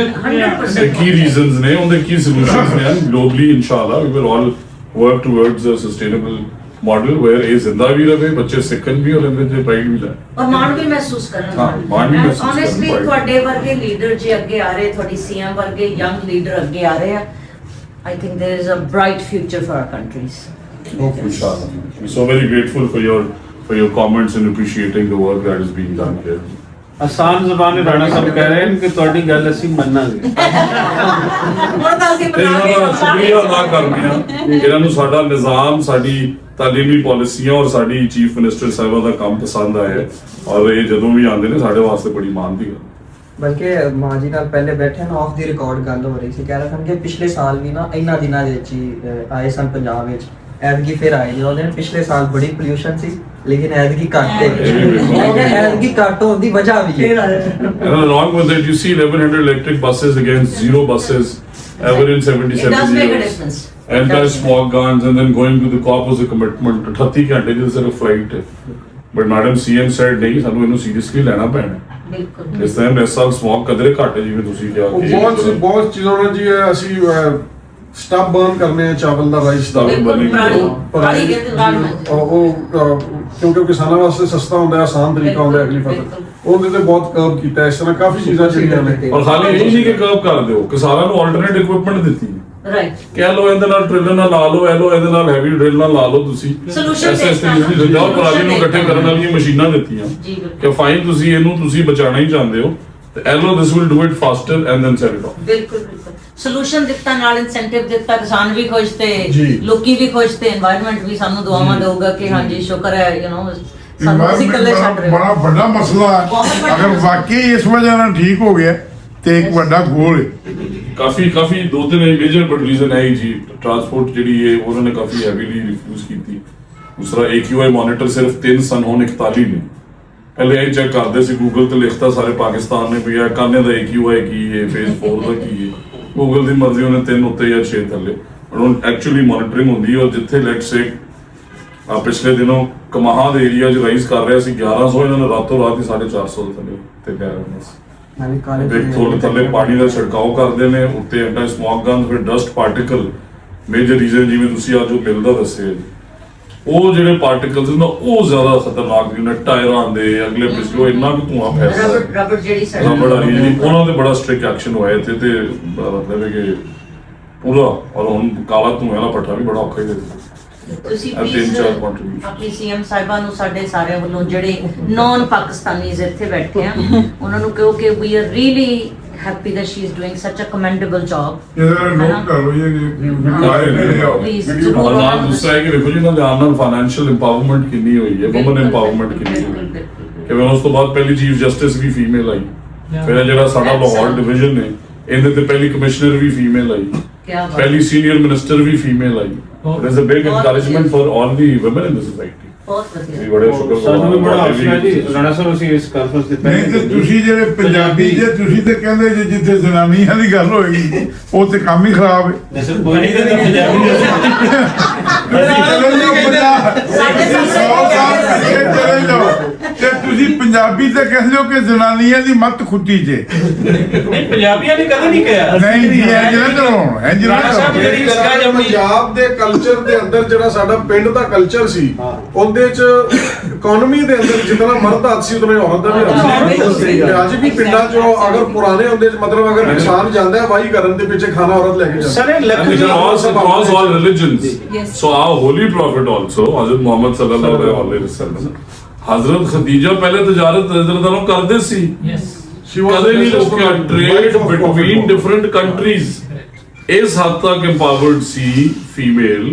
100% ਕੀ ਰੀਜ਼ਨਸ ਨੇ, ਉਹਦੇ ਕੀ ਸੋਲੂਸ਼ਨਸ ਨੇ, ਗਲੋਬਲੀ ਇਨਸ਼ਾਅੱਲਾ we will all work towards a sustainable model where ਇਹ ਜ਼ਿੰਦਾ ਵੀ ਰਹੇ, ਬੱਚੇ ਸਿੱਖਣ ਵੀ ਔਰ ਇਹਦੇ ਤੇ ਪ੍ਰਾਈਡ ਵੀ ਲੈ। ਔਰ ਮਾਣ ਵੀ ਮਹਿਸੂਸ ਕਰਨ। ਹਾਂ, ਮਾਣ ਵੀ ਮਹਿਸੂਸ ਕਰਨ। Honestly, ਤੁਹਾਡੇ ਵਰਗੇ ਲੀਡਰ ਜੇ ਅੱਗੇ ਆ ਰਹੇ, ਤੁਹਾਡੀ CM ਵਰਗੇ ਯੰਗ ਲੀਡਰ ਅੱਗੇ ਆ ਰਹੇ ਆ, I think there is a bright future for our countries. Inshallah. I'm so very grateful for your comments and appreciating the work that is being done here. ਆਸਾਨ ਜ਼ੁਬਾਨ ਨਾਲ ਰਾਣਾ ਸਾਹਿਬ ਕਹਿ ਰਹੇ ਹਨ ਕਿ ਤੁਹਾਡੀ ਗੱਲ ਅਸੀਂ ਮੰਨਾਂਗੇ। ਹੁਣ ਤਾਂ ਅਸੀਂ ਤੇ ਇਹਨਾਂ ਦਾ ਸ਼ੁਕਰੀਆ ਅਦਾ ਕਰਦੇ ਹਾਂ, ਇਹਨਾਂ ਨੂੰ ਸਾਡਾ ਨਿਜ਼ਾਮ, ਸਾਡੀ ਤਾਲੀਮੀ ਪਾਲਿਸੀਆਂ ਔਰ ਸਾਡੀ ਚੀਫ ਮਿਨਿਸਟਰ ਸਾਹਿਬਾ ਦਾ ਕੰਮ ਪਸੰਦ ਆਇਆ ਹੈ ਔਰ ਇਹ ਜਦੋਂ ਵੀ ਆਉਂਦੇ ਨੇ ਸਾਡੇ ਵਾਸਤੇ ਬੜੀ ਮਾਣ ਦੀ ਗੱਲ। ਬਲਕਿ ਮਾਂ ਜੀ ਨਾਲ ਪਹਿਲੇ ਬੈਠੇ ਨਾ ਆਫ ਦੀ ਰਿਕਾਰਡ ਗੱਲ ਹੋ ਰਹੀ ਸੀ, ਕਹਿ ਰਹੇ ਸਨ ਕਿ ਪਿਛਲੇ ਸਾਲ ਵੀ ਨਾ ਇਹਨਾਂ ਦਿਨਾਂ ਦੇ ਵਿੱਚ ਹੀ ਆਏ ਸਨ ਪੰਜਾਬ ਵਿੱਚ, ਐਤਕੀ ਫਿਰ ਆਏ ਜਦੋਂ ਦੇ ਪਿਛਲੇ ਸਾਲ ਬੜੀ ਪੋਲਿਊਸ਼ਨ ਸੀ ਲੇਕਿਨ ਐਤਕੀ ਘੱਟ ਹੈ। ਐਤਕੀ ਘੱਟ ਹੋਣ ਦੀ ਵਜ੍ਹਾ ਵੀ ਹੈ। And along with it, you see 1100 electric buses against 0 buses ever in 70 It does make a years. difference. And there's smog guns and then going to the COP was a commitment. 38 ਘੰਟੇ ਦੀ ਸਿਰਫ ਫਲਾਈਟ ਹੈ। But Madam CM said ਨਹੀਂ, ਸਾਨੂੰ ਇਹਨੂੰ ਸੀਰੀਅਸਲੀ ਲੈਣਾ ਪੈਣਾ। ਬਿਲਕੁਲ। ਇਸ ਤਰ੍ਹਾਂ ਇਸ ਸਾਲ ਸਮੌਗ ਕਦਰੇ ਘੱਟ ਹੈ, ਜਿਵੇਂ ਤੁਸੀਂ ਕਿਹਾ ਉਹ ਬਹੁਤ ਚੀਜ਼ਾਂ ਨੇ ਜੀ। ਅਸੀਂ ਸਟਾਫ ਬਰਨ ਕਰਨੇ ਆ, ਚਾਵਲ ਦਾ ਰਾਈਸ ਦਾ, ਬਿਲਕੁਲ, ਪਰਾਲੀ ਕਿਉਂਕਿ ਕਿਸਾਨਾਂ ਵਾਸਤੇ ਸਸਤਾ ਹੁੰਦਾ ਹੈ, ਆਸਾਨ ਤਰੀਕਾ ਹੁੰਦਾ ਹੈ ਅਗਲੀ ਫਸਲ, ਉਹਦੇ ਤੇ ਬਹੁਤ ਕਰਵ ਕੀਤਾ। ਇਸ ਤਰ੍ਹਾਂ ਕਾਫੀ ਚੀਜ਼ਾਂ ਜਿਹੜੀਆਂ ਨੇ। ਔਰ ਖਾਲੀ ਇਹ ਨਹੀਂ ਕਿ ਕਰਵ ਕਰ ਦਿਓ, ਕਿਸਾਨਾਂ ਨੂੰ ਆਲਟਰਨੇਟ ਇਕਵਿਪਮੈਂਟ ਦਿੱਤੀ ਹੈ। ਰਾਈਟ। ਕਹਿ ਲੋ ਇਹਦੇ ਨਾਲ ਟ੍ਰਿਲਰ ਨਾਲ ਲਾ ਲਓ, ਇਹਦੇ ਨਾਲ ਹੈਵੀ ਡਰਿਲ ਨਾਲ ਲਾ ਲਓ ਤੁਸੀਂ। Solution ਐਸੇ ਤਰੀਕੇ ਦੀ ਦਿੰਦਾ, ਪਰਾਲੀ ਨੂੰ ਇਕੱਠੇ ਕਰਨ ਵਾਲੀਆਂ ਮਸ਼ੀਨਾਂ ਦਿੱਤੀਆਂ ਜੀ, ਬਿਲਕੁਲ। ਕਿ ਫਾਈਨ ਤੁਸੀਂ ਇਹਨੂੰ ਤੁਸੀਂ ਬਚਾਉਣਾ ਹੀ ਚਾਹੁੰਦੇ ਹੋ ਤੇ allow this will do it faster and then set it off. ਬਿਲਕੁਲ ਬਿਲਕੁਲ। ਸੋਲੂਸ਼ਨ ਦਿੱਤਾ, ਨਾਲ ਇਨਸੈਂਟਿਵ ਦਿੱਤਾ, ਕਿਸਾਨ ਵੀ ਖੁਸ਼ ਤੇ ਜੀ। ਲੋਕੀ ਵੀ ਖੁਸ਼ ਤੇ এনवायरमेंट ਵੀ ਸਾਨੂੰ ਦੁਆਵਾਂ ਦੇਊਗਾ ਕਿ ਹਾਂਜੀ ਸ਼ੁਕਰ ਹੈ ਸਾਨੂੰ ਅਸੀਂ ਇਕੱਲੇ ਛੱਡ ਰਹੇ ਬੜਾ ਵੱਡਾ ਮਸਲਾ ਹੈ। ਬਹੁਤ ਵੱਡਾ ਅਗਰ ਵਾਕਈ ਇਸ ਵਜ੍ਹਾ ਨਾਲ ਠੀਕ ਹੋ ਗਿਆ ਤੇ ਇੱਕ ਵੱਡਾ ਗੋਲ ਹੈ। ਕਾਫੀ ਦੋ ਤਿੰਨ ਮੇਜਰ ਬਟ ਰੀਜ਼ਨ ਹੈ ਜੀ। ਟਰਾਂਸਪੋਰਟ ਜਿਹੜੀ ਹੈ ਉਹਨਾਂ ਨੇ ਕਾਫੀ ਹੈਵੀਲੀ ਰਿਫਿਊਜ਼ ਕੀਤੀ। ਦੂਸਰਾ AQI ਮੋਨੀਟਰ ਸਿਰਫ 3 ਸਨ, ਹੁਣ 41 ਨੇ। ਪਹਿਲੇ ਇਹ ਚੈੱਕ ਕਰਦੇ ਸੀ, ਗੂਗਲ ਤੇ ਲਿਖਤਾ ਸਾਰੇ ਪਾਕਿਸਤਾਨ ਨੇ ਵੀ ਆ ਕਾਨੇ ਦਾ AQI ਕੀ ਹੈ, ਫੇਜ਼ 4 ਦਾ ਕੀ ਹੈ। ਗੂਗਲ ਦੀ ਮਰਜ਼ੀ, ਉਹਨੇ 3 ਉੱਤੇ ਜਾਂ 6 ਥੱਲੇ। ਹੁਣ ਐਕਚੁਅਲੀ ਮੋਨੀਟਰਿੰਗ ਹੁੰਦੀ ਹੈ ਔਰ ਜਿੱਥੇ ਲੈਟਸ ਸੇ ਪਿਛਲੇ ਦਿਨੋਂ ਕਮਾਹਾਂ ਦੇ ਏਰੀਆ 'ਚ ਰਾਈਜ਼ ਕਰ ਰਿਹਾ ਸੀ 1100, ਇਹਨਾਂ ਨੇ ਰਾਤੋਂ ਰਾਤ ਹੀ 450 ਦੇ ਥੱਲੇ ਤੇ ਕਹਿ ਰਹੇ ਸੀ। ਥੋੜੇ ਥੱਲੇ ਪਾਣੀ ਦਾ ਛਿੜਕਾਓ ਕਰਦੇ ਨੇ, ਉੱਤੇ ਐਂਟਾ ਸਮੌਗ ਗਨ, ਫਿਰ ਡਸਟ ਪਾਰਟੀਕਲ। ਮੇਜਰ ਰੀਜ਼ਨ ਜਿਵੇਂ ਤੁਸੀਂ ਅੱਜ ਉਹ ਮਿਲਦਾ ਦੱਸਿਆ ਜੀ, ਉਹ ਜਿਹੜੇ ਪਾਰਟੀਕਲਸ ਨੇ ਉਹ ਜ਼ਿਆਦਾ ਖਤਰਨਾਕ ਨੇ। ਟਾਇਰਾਂ ਦੇ ਅਗਲੇ ਪਿਛਲੇ ਇੰਨਾ ਕੁ ਧੂਆਂ ਫੈਲਦਾ, ਰਬੜ ਜਿਹੜੀ ਰਬੜ ਵਾਲੀ ਜਿਹੜੀ, ਉਹਨਾਂ ਤੇ ਬੜਾ ਸਟ੍ਰਿਕਟ ਐਕਸ਼ਨ ਹੋਇਆ ਇੱਥੇ ਤੇ ਮਤਲਬ ਹੈ ਕਿ ਪੂਰਾ। ਔਰ ਹੁਣ ਕਾਲਾ ਧੂਆਂ ਵਾਲਾ ਪੱਠਾ ਵੀ ਬੜਾ ਔਖਾ ਹੀ ਦੇ ਦਿੱਤਾ। ਤੁਸੀਂ ਤਿੰਨ ਪਲੀਜ਼ ਚਾਰ contribution। ਆਪਣੀ CM ਸਾਹਿਬਾਂ ਨੂੰ ਸਾਡੇ ਸਾਰਿਆਂ ਵੱਲੋਂ ਜਿਹੜੇ ਨਾਨ ਪਾਕਿਸਤਾਨੀਜ਼ ਇੱਥੇ ਬੈਠੇ ਆ ਉਹਨਾਂ ਨੂੰ ਕਹੋ ਕਿ we are really happy that she is doing such a commendable job। ਇਹਦਾ ਨੋਟ ਕਰ ਲਓ ਇਹ Please, ਔਰ ਨਾਲ ਦੂਸਰਾ ਹੈ ਕਿ ਵੇਖੋ ਜੀ ਇਹਨਾਂ ਦੇ ਨਾਲ ਫਾਈਨੈਂਸ਼ੀਅਲ ਇੰਪਾਵਰਮੈਂਟ ਕਿੰਨੀ ਹੋਈ ਹੈ, ਵੂਮਨ ਇੰਪਾਵਰਮੈਂਟ ਕਿੰਨੀ ਹੋਈ ਹੈ। ਕਿ ਉਸ ਤੋਂ ਬਾਅਦ ਪਹਿਲੀ ਚੀਫ ਜਸਟਿਸ ਵੀ ਫੀਮੇਲ ਆਈ, ਫਿਰ ਜਿਹੜਾ ਸਾਡਾ ਲਾਹੌਰ ਡਿਵੀਜ਼ਨ ਨੇ ਇਹਦੇ ਤੇ ਪਹਿਲੀ ਕਮਿਸ਼ਨਰ ਵੀ ਫੀਮੇਲ ਆਈ, ਪਹਿਲੀ ਸੀਨੀਅਰ ਮਿਨਿਸਟਰ ਵੀ ਫੀਮੇਲ ਆਈ। It is a big encouragement for all the women in the society. ਬਹੁਤ ਵਧੀਆ। ਬੜੇ ਸ਼ੁਕਰ ਸਾਨੂੰ ਵੀ ਬੜਾ ਹੌਸਲਾ ਹੈ ਜੀ। ਰਾਣਾ ਸਾਹਿਬ ਅਸੀਂ ਇਸ ਕਾਨਫਰੰਸ ਦੇ ਨਹੀਂ ਤੇ ਤੁਸੀਂ ਜਿਹੜੇ ਪੰਜਾਬੀ ਜੇ ਤੁਸੀਂ ਤੇ ਕਹਿੰਦੇ ਜੇ ਜਿੱਥੇ ਜ਼ਨਾਨੀਆਂ ਦੀ ਗੱਲ ਹੋਏਗੀ ਉਹ ਤੇ ਕੰਮ ਹੀ ਖਰਾਬ ਹੈ। ਜੈਸੇ ਬੋਲੀ ਦੇ ਪੰਜਾਬੀ ਚਲੇ ਜਾਓ ਤੇ ਤੁਸੀਂ ਪੰਜਾਬੀ ਤੇ ਕਹਿੰਦੇ ਹੋ ਕਿ ਜ਼ਨਾਨੀਆਂ ਦੀ ਮੱਤ ਖੁੱਤੀ ਜੇ। ਨਹੀਂ, ਪੰਜਾਬੀਆਂ ਨੇ ਕਦੇ ਨਹੀਂ ਕਿਹਾ। ਨਹੀਂ ਜੀ ਇਹ ਜਿਹੜਾ ਕਰੋ ਇਹ ਜਿਹੜਾ ਰਾਣਾ ਸਾਹਿਬ ਕਰੋ। ਜਿਹੜੀ ਗੱਲ ਹੈ ਪੰਜਾਬ ਦੇ ਕਲਚਰ ਦੇ ਅੰਦਰ ਜਿਹੜਾ ਸਾਡਾ ਪਿੰਡ ਦਾ ਕਲਚਰ ਸੀ, ਉਹਦੇ ਚ ਇਕਨੋਮੀ ਦੇ ਅੰਦਰ ਜਿੰਨਾ ਮਰਦ ਹੱਥ ਸੀ ਉਤਨਾ ਔਰਤ ਦਾ ਵੀ ਹੱਥ ਸੀ। ਤੇ ਅੱਜ ਵੀ ਪਿੰਡਾਂ ਚੋਂ ਅਗਰ ਪੁਰਾਣੇ ਹੁੰਦੇ ਮਤਲਬ ਅਗਰ ਕਿਸਾਨ ਜਾਂਦਾ ਹੈ ਵਾਹੀ ਕਰਨ ਦੇ ਪਿੱਛੇ ਖਾਣਾ ਔਰਤ ਲੈ ਕੇ ਜਾਂਦਾ। ਸਾਰੇ lakh across all religions. So our holy prophet also, Hazrat Muhammad sallallahu alaihi wasallam, Hazrat Khadija ਪਹਿਲੇ ਤਜਾਰਤ ਰਜ਼ਲਦਾਨੋਂ ਕਰਦੇ ਸੀ। ਕਦੇ ਨਹੀਂ ਰੋਕਿਆ ਟ੍ਰੇਡ ਬਿਟਵੀਨ ਡਿਫਰੈਂਟ ਕੰਟਰੀਜ਼। ਇਸ ਹੱਦ ਤੱਕ ਇੰਪਾਵਰਡ ਸੀ ਫੀਮੇਲ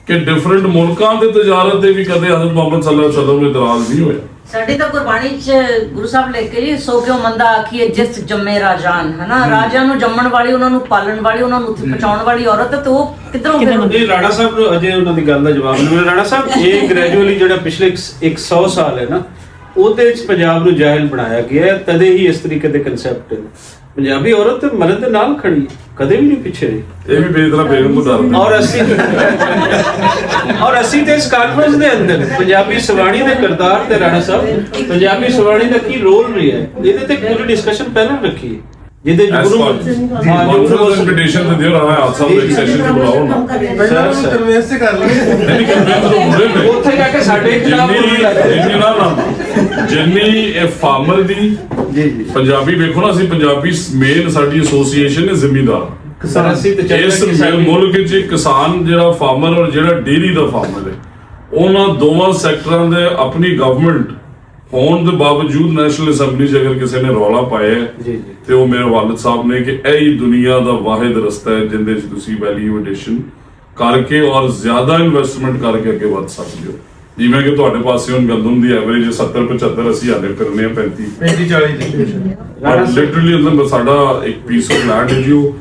ਕਿ ਡਿਫਰੈਂਟ ਮੁਲਕਾਂ ਦੇ ਤਜਾਰਤ ਦੇ ਵੀ ਕਦੇ ਹਜ਼ਰਤ ਮੁਹੰਮਦ ਸੱਲੱਲਾਹੁ ਅਲੈहि ਵਸੱਲਮ ਨੂੰ ਇਤਰਾਜ਼ ਨਹੀਂ ਹੋਇਆ। ਸਾਡੀ ਤਾਂ ਗੁਰਬਾਣੀ ਚ ਗੁਰੂ ਸਾਹਿਬ ਲੈ ਕੇ ਜੀ ਸੋ ਕਿਉਂ ਮੰਦਾ ਆਖੀਏ ਜਿਸ ਜੰਮੇ ਰਾਜਾਨ, ਹਨਾ, ਰਾਜਿਆਂ ਨੂੰ ਜੰਮਣ ਵਾਲੀ, ਉਹਨਾਂ ਨੂੰ ਪਾਲਣ ਵਾਲੀ, ਉਹਨਾਂ ਨੂੰ ਉੱਥੇ ਪਹੁੰਚਾਉਣ ਵਾਲੀ ਔਰਤ ਤੇ ਉਹ ਕਿੱਧਰੋਂ ਫਿਰ ਇਹ ਰਾਣਾ ਸਾਹਿਬ ਨੂੰ ਅਜੇ ਉਹਨਾਂ ਦੀ ਗੱਲ ਦਾ ਜਵਾਬ ਨਹੀਂ ਮਿਲਿਆ। ਰਾਣਾ ਸਾਹਿਬ, ਇਹ ਗ੍ਰੈਜੂਅਲੀ ਜਿਹੜਾ ਪਿਛਲੇ 100 ਸਾਲ ਹੈ ਨਾ, ਉਹਦੇ ਵਿੱਚ ਪੰਜਾਬ ਨੂੰ ਜਾਹਿਲ ਬਣਾਇਆ ਗਿਆ ਹੈ। ਤਦੇ ਹੀ ਇਸ ਤਰੀਕੇ ਦੇ ਕਨਸੈਪਟ ਹੈ। ਪੰਜਾਬੀ ਔਰਤ ਮਰਦ ਦੇ ਨਾਲ ਖੜੀ, ਕਦੇ ਵੀ ਨਹੀਂ ਪਿੱਛੇ ਰਹੀ। ਇਹ ਵੀ ਬੇਦਰਾ ਬੇਗਮ ਨੂੰ ਡਰਦੇ ਔਰ ਅਸੀਂ ਤੇ ਇਸ ਕਾਨਫਰੰਸ ਦੇ ਅੰਦਰ ਪੰਜਾਬੀ ਸਵਾਣੀ ਦੇ ਕਿਰਦਾਰ ਤੇ ਰਾਣਾ ਸਾਹਿਬ ਪੰਜਾਬੀ ਸਵਾਣੀ ਦਾ ਕੀ ਰੋਲ ਰਿਹਾ ਹੈ, ਇਹਦੇ ਤੇ ਪੂਰੀ ਡਿਸਕਸ਼ਨ ਪਹਿਲਾਂ ਰੱਖੀ ਹੈ। ਜਿਹਦੇ ਕਾਨਫਰੰਸ ਇਨਵੀਟੇਸ਼ਨ ਤੇ ਦਿਓ ਰਹਾ ਹਾਦਸਾ ਦੇ ਸੈਸ਼ਨ ਤੇ ਬੁਲਾਓ ਨਾ। ਪਹਿਲਾਂ ਉਹਨੂੰ ਕਨਵਿੰਸ ਕਰ ਲਓ। ਨਹੀਂ ਕਨਵਿੰਸ ਤੋਂ ਮੁਰੇ ਨੇ ਉੱਥੇ ਜਾ ਕੇ ਸਾਡੇ ਖਿਲਾਫ ਜਿੰਨੀ ਇਹ ਫਾਰਮਰ ਦੀ ਜੀ ਪੰਜਾਬੀ ਵੇਖੋ ਨਾ, ਅਸੀਂ ਪੰਜਾਬੀ ਮੇਨ ਸਾਡੀ ਐਸੋਸੀਏਸ਼ਨ ਹੈ ਜ਼ਿਮੀਂਦਾਰ। ਕਿਸਾਨ ਅਸੀਂ ਤੇ ਇਸ ਮੁਲਕ 'ਚ ਕਿਸਾਨ ਜਿਹੜਾ ਫਾਰਮਰ ਔਰ ਜਿਹੜਾ ਡੇਅਰੀ ਦਾ ਫਾਰਮਰ ਹੈ, ਉਹਨਾਂ ਦੋਵਾਂ ਸੈਕਟਰਾਂ ਦੇ ਆਪਣੀ ਗਵਰਨਮੈਂਟ ਹੋਣ ਦੇ ਬਾਵਜੂਦ ਨੈਸ਼ਨਲ ਅਸੈਂਬਲੀ 'ਚ ਅਗਰ ਕਿਸੇ ਨੇ ਰੌਲਾ ਪਾਇਆ ਜੀ ਤੇ ਉਹ ਮੇਰੇ ਵਾਲਿਦ ਸਾਹਿਬ ਨੇ ਕਿ ਇਹ ਹੀ ਦੁਨੀਆ ਦਾ ਵਾਹਿਦ ਰਸਤਾ ਹੈ ਜਿੰਦੇ 'ਚ ਤੁਸੀਂ ਵੈਲਿਊ ਐਡੀਸ਼ਨ ਕਰਕੇ ਔਰ ਜ਼ਿਆਦਾ ਇਨਵੈਸਟਮੈਂਟ ਕਰਕੇ ਅੱਗੇ ਵੱਧ ਸਕਦੇ ਹੋ। ਜਿਵੇਂ ਕਿ ਤੁਹਾਡੇ ਪਾਸੇ ਹੁਣ ਗੰਦਮ ਦੀ ਐਵਰੇਜ 70-75 ਅਸੀਂ ਹਾਲੇ ਕਰਨੇ ਆ 35-40 ਔਰ ਲਿਟਰਲੀ ਮਤਲਬ ਸਾਡਾ ਇੱਕ ਪੀਸ ਆਫ ਲੈਂਡ ਹੈ ਜੀ, ਉਹ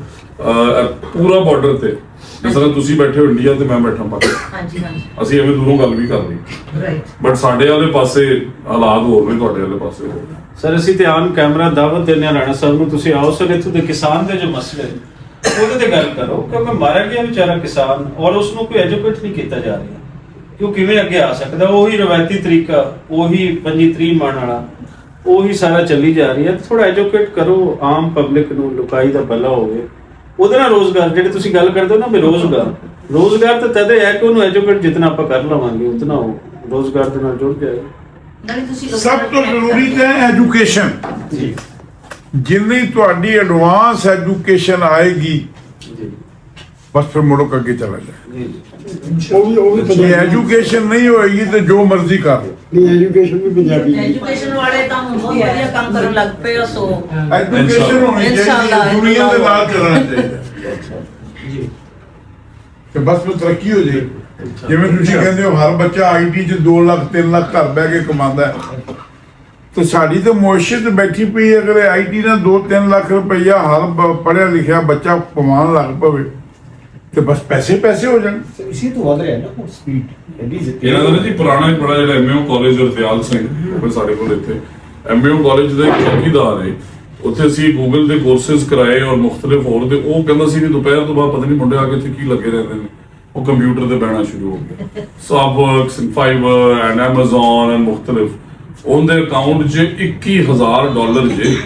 ਪੂਰਾ ਬਾਰਡਰ ਤੇ, ਜਿਸ ਤਰ੍ਹਾਂ ਤੁਸੀਂ ਬੈਠੇ ਹੋ ਇੰਡੀਆ ਤੇ ਮੈਂ ਬੈਠਾ ਪਾਕਿਸਤਾਨ, ਹਾਂਜੀ ਹਾਂਜੀ ਅਸੀਂ ਐਵੇਂ ਦੂਰੋਂ ਗੱਲ ਵੀ ਕਰ ਲਈ, ਰਾਈਟ। ਬਟ ਸਾਡੇ ਵਾਲੇ ਪਾਸੇ ਹਾਲਾਤ ਹੋਰ ਨੇ, ਤੁਹਾਡੇ ਵਾਲੇ ਪਾਸੇ ਹੋਰ ਨੇ। ਸਰ, ਅਸੀਂ ਤੇ ਆਨ ਕੈਮਰਾ ਦਾਵਤ ਦਿੰਦੇ ਹਾਂ ਰਾਣਾ ਸਾਹਿਬ ਨੂੰ, ਤੁਸੀਂ ਆਓ ਸਰ, ਇੱਥੋਂ ਦੇ ਕਿਸਾਨ ਦੇ ਜੋ ਮਸਲੇ ਨੇ ਉਹਦੇ ਤੇ ਗੱਲ ਕਰੋ, ਕਿਉਂਕਿ ਮਾਰਿਆ ਗਿਆ ਵਿਚਾਰਾ ਕਿਸਾਨ ਔਰ ਉਸ ਨੂੰ ਕੋਈ ਐਜੂਕੇਟ ਨਹੀਂ ਕੀਤਾ ਜਾ ਰਿਹਾ ਕਿ ਉਹ ਕਿਵੇਂ ਅੱਗੇ ਆ ਸਕਦਾ। ਉਹੀ ਰਵਾਇਤੀ ਤਰੀਕਾ, ਉਹੀ 25-30 ਮਣ ਵਾਲਾ, ਉਹੀ ਸਾਰਾ ਚੱਲੀ ਜਾ ਰਹੀ ਹੈ। ਥੋੜਾ ਐਜੂਕੇਟ ਕਰੋ ਆਮ ਪਬਲਿਕ ਨੂੰ, ਲੁਕਾਈ ਦਾ ਭਲਾ ਹੋਵੇ, ਉਹਦੇ ਨਾਲ ਰੋਜ਼ਗਾਰ, ਜਿਹੜੇ ਤੁਸੀਂ ਗੱਲ ਕਰਦੇ ਹੋ ਨਾ ਬੇਰੋਜ਼ਗਾਰ ਤਾਂ ਤਦੇ ਹੈ ਕਿ ਉਹਨੂੰ ਐਜੂਕੇਟ ਜਿੰਨਾ ਆਪਾਂ ਕਰ ਲਵਾਂਗੇ ਉਤਨਾ ਉਹ ਰੋਜ਼ਗਾਰ ਦੇ ਨਾਲ ਜੁੜ ਜਾਏਗਾ। ਨਾਲੇ ਤੁਸੀਂ ਸਭ ਤੋਂ ਜ਼ਰੂਰੀ ਤਾਂ ਐਜੂਕੇਸ਼ਨ। ਜੀ ਜਿੰਨੀ ਤੁਹਾਡੀ ਐਡਵਾਂਸ ਐਜੂਕੇਸ਼ਨ ਆਏਗੀ ਜੀ ਬਸ ਫਿਰ ਮੁੜਕ ਅੱਗੇ ਚਲਾ ਜਾਏ। ਜੀ ਜੇ ਐਜੂਕੇਸ਼ਨ ਨਹੀਂ ਹੋਏਗੀ ਤੇ ਜੋ ਮਰਜ਼ੀ ਕਰ ਲਓ। ਐਜੂਕੇਸ਼ਨ ਵਾਲੇ ਤਾਂ ਹੁਣ ਬਹੁਤ ਵਧੀਆ ਕੰਮ ਕਰਨ ਲੱਗ ਪਏ ਆ, ਸੋ ਐਜੂਕੇਸ਼ਨ ਹੋਣੀ ਚਾਹੀਦੀ ਹੈ, ਦੁਨੀਆ ਦੇ ਨਾਲ ਚੱਲਣਾ ਚਾਹੀਦਾ ਜੀ ਤੇ ਬਸ ਫਿਰ ਤਰੱਕੀ ਹੋ ਜਾਏ। ਜਿਵੇਂ ਤੁਸੀਂ ਕਹਿੰਦੇ ਹੋ ਹਰ ਬੱਚਾ ਆਈਟੀ 'ਚ 2 ਲੱਖ 3 ਲੱਖ ਘਰ ਬਹਿ ਕੇ ਕਮਾਉਂਦਾ ਹੈ, ਤੇ ਸਾਡੀ ਤਾਂ ਮੁਸ਼ਤ ਬੈਠੀ ਪਈ ਹੈ। ਅਗਰ ਆਈਟੀ ਨਾਲ 2-3 ਲੱਖ ਰੁਪਈਆ ਹਰ ਪੜ੍ਹਿਆ ਲਿਖਿਆ ਬੱਚਾ ਕਮਾਉਣ ਲੱਗ ਪਵੇ ਤੇ ਬਸ ਪੈਸੇ ਹੋ ਜਾਣ। ਇਸੇ ਤੋਂ ਵਧ ਰਿਹਾ ਨਾ ਸਪੀਡ ਇਹਨਾਂ ਦਾ ਜੀ ਪੁਰਾਣਾ ਇੱਕ ਬੜਾ ਜਿਹੜਾ ਐਮਏਓ ਕਾਲਜ ਰਤਿਆਲ ਸਿੰਘ, ਉਹ ਸਾਡੇ ਕੋਲ ਇੱਥੇ ਐਮਏਓ ਕਾਲਜ ਦੇ ਚੌਕੀਦਾਰ ਹੈ, ਉੱਥੇ ਅਸੀਂ ਗੂਗਲ ਦੇ ਕੋਰਸਿਸ ਕਰਾਏ ਔਰ ਮੁxtਲਿਫ ਹੋਰ ਦੇ। ਉਹ ਕਹਿੰਦਾ ਸੀ ਕਿ ਦੁਪਹਿਰ ਤੋਂ ਬਾਅਦ ਪਤਾ ਨਹੀਂ ਮੁੰਡੇ ਆ ਕੇ ਇੱਥੇ ਕੀ ਲੱਗੇ ਰਹਿੰਦੇ ਨੇ, ਉਹ ਕੰਪਿਊਟਰ ਤੇ ਬਹਿਣਾ ਸ਼ੁਰੂ ਹੋ ਗਿਆ। ਸਬਵਰਕਸ and Fiverr and Amazon and ਮੁxtਲਿਫ, ਉਹਦੇ ਅਕਾਊਂਟ 'ਚ $21,000 ਜੇ,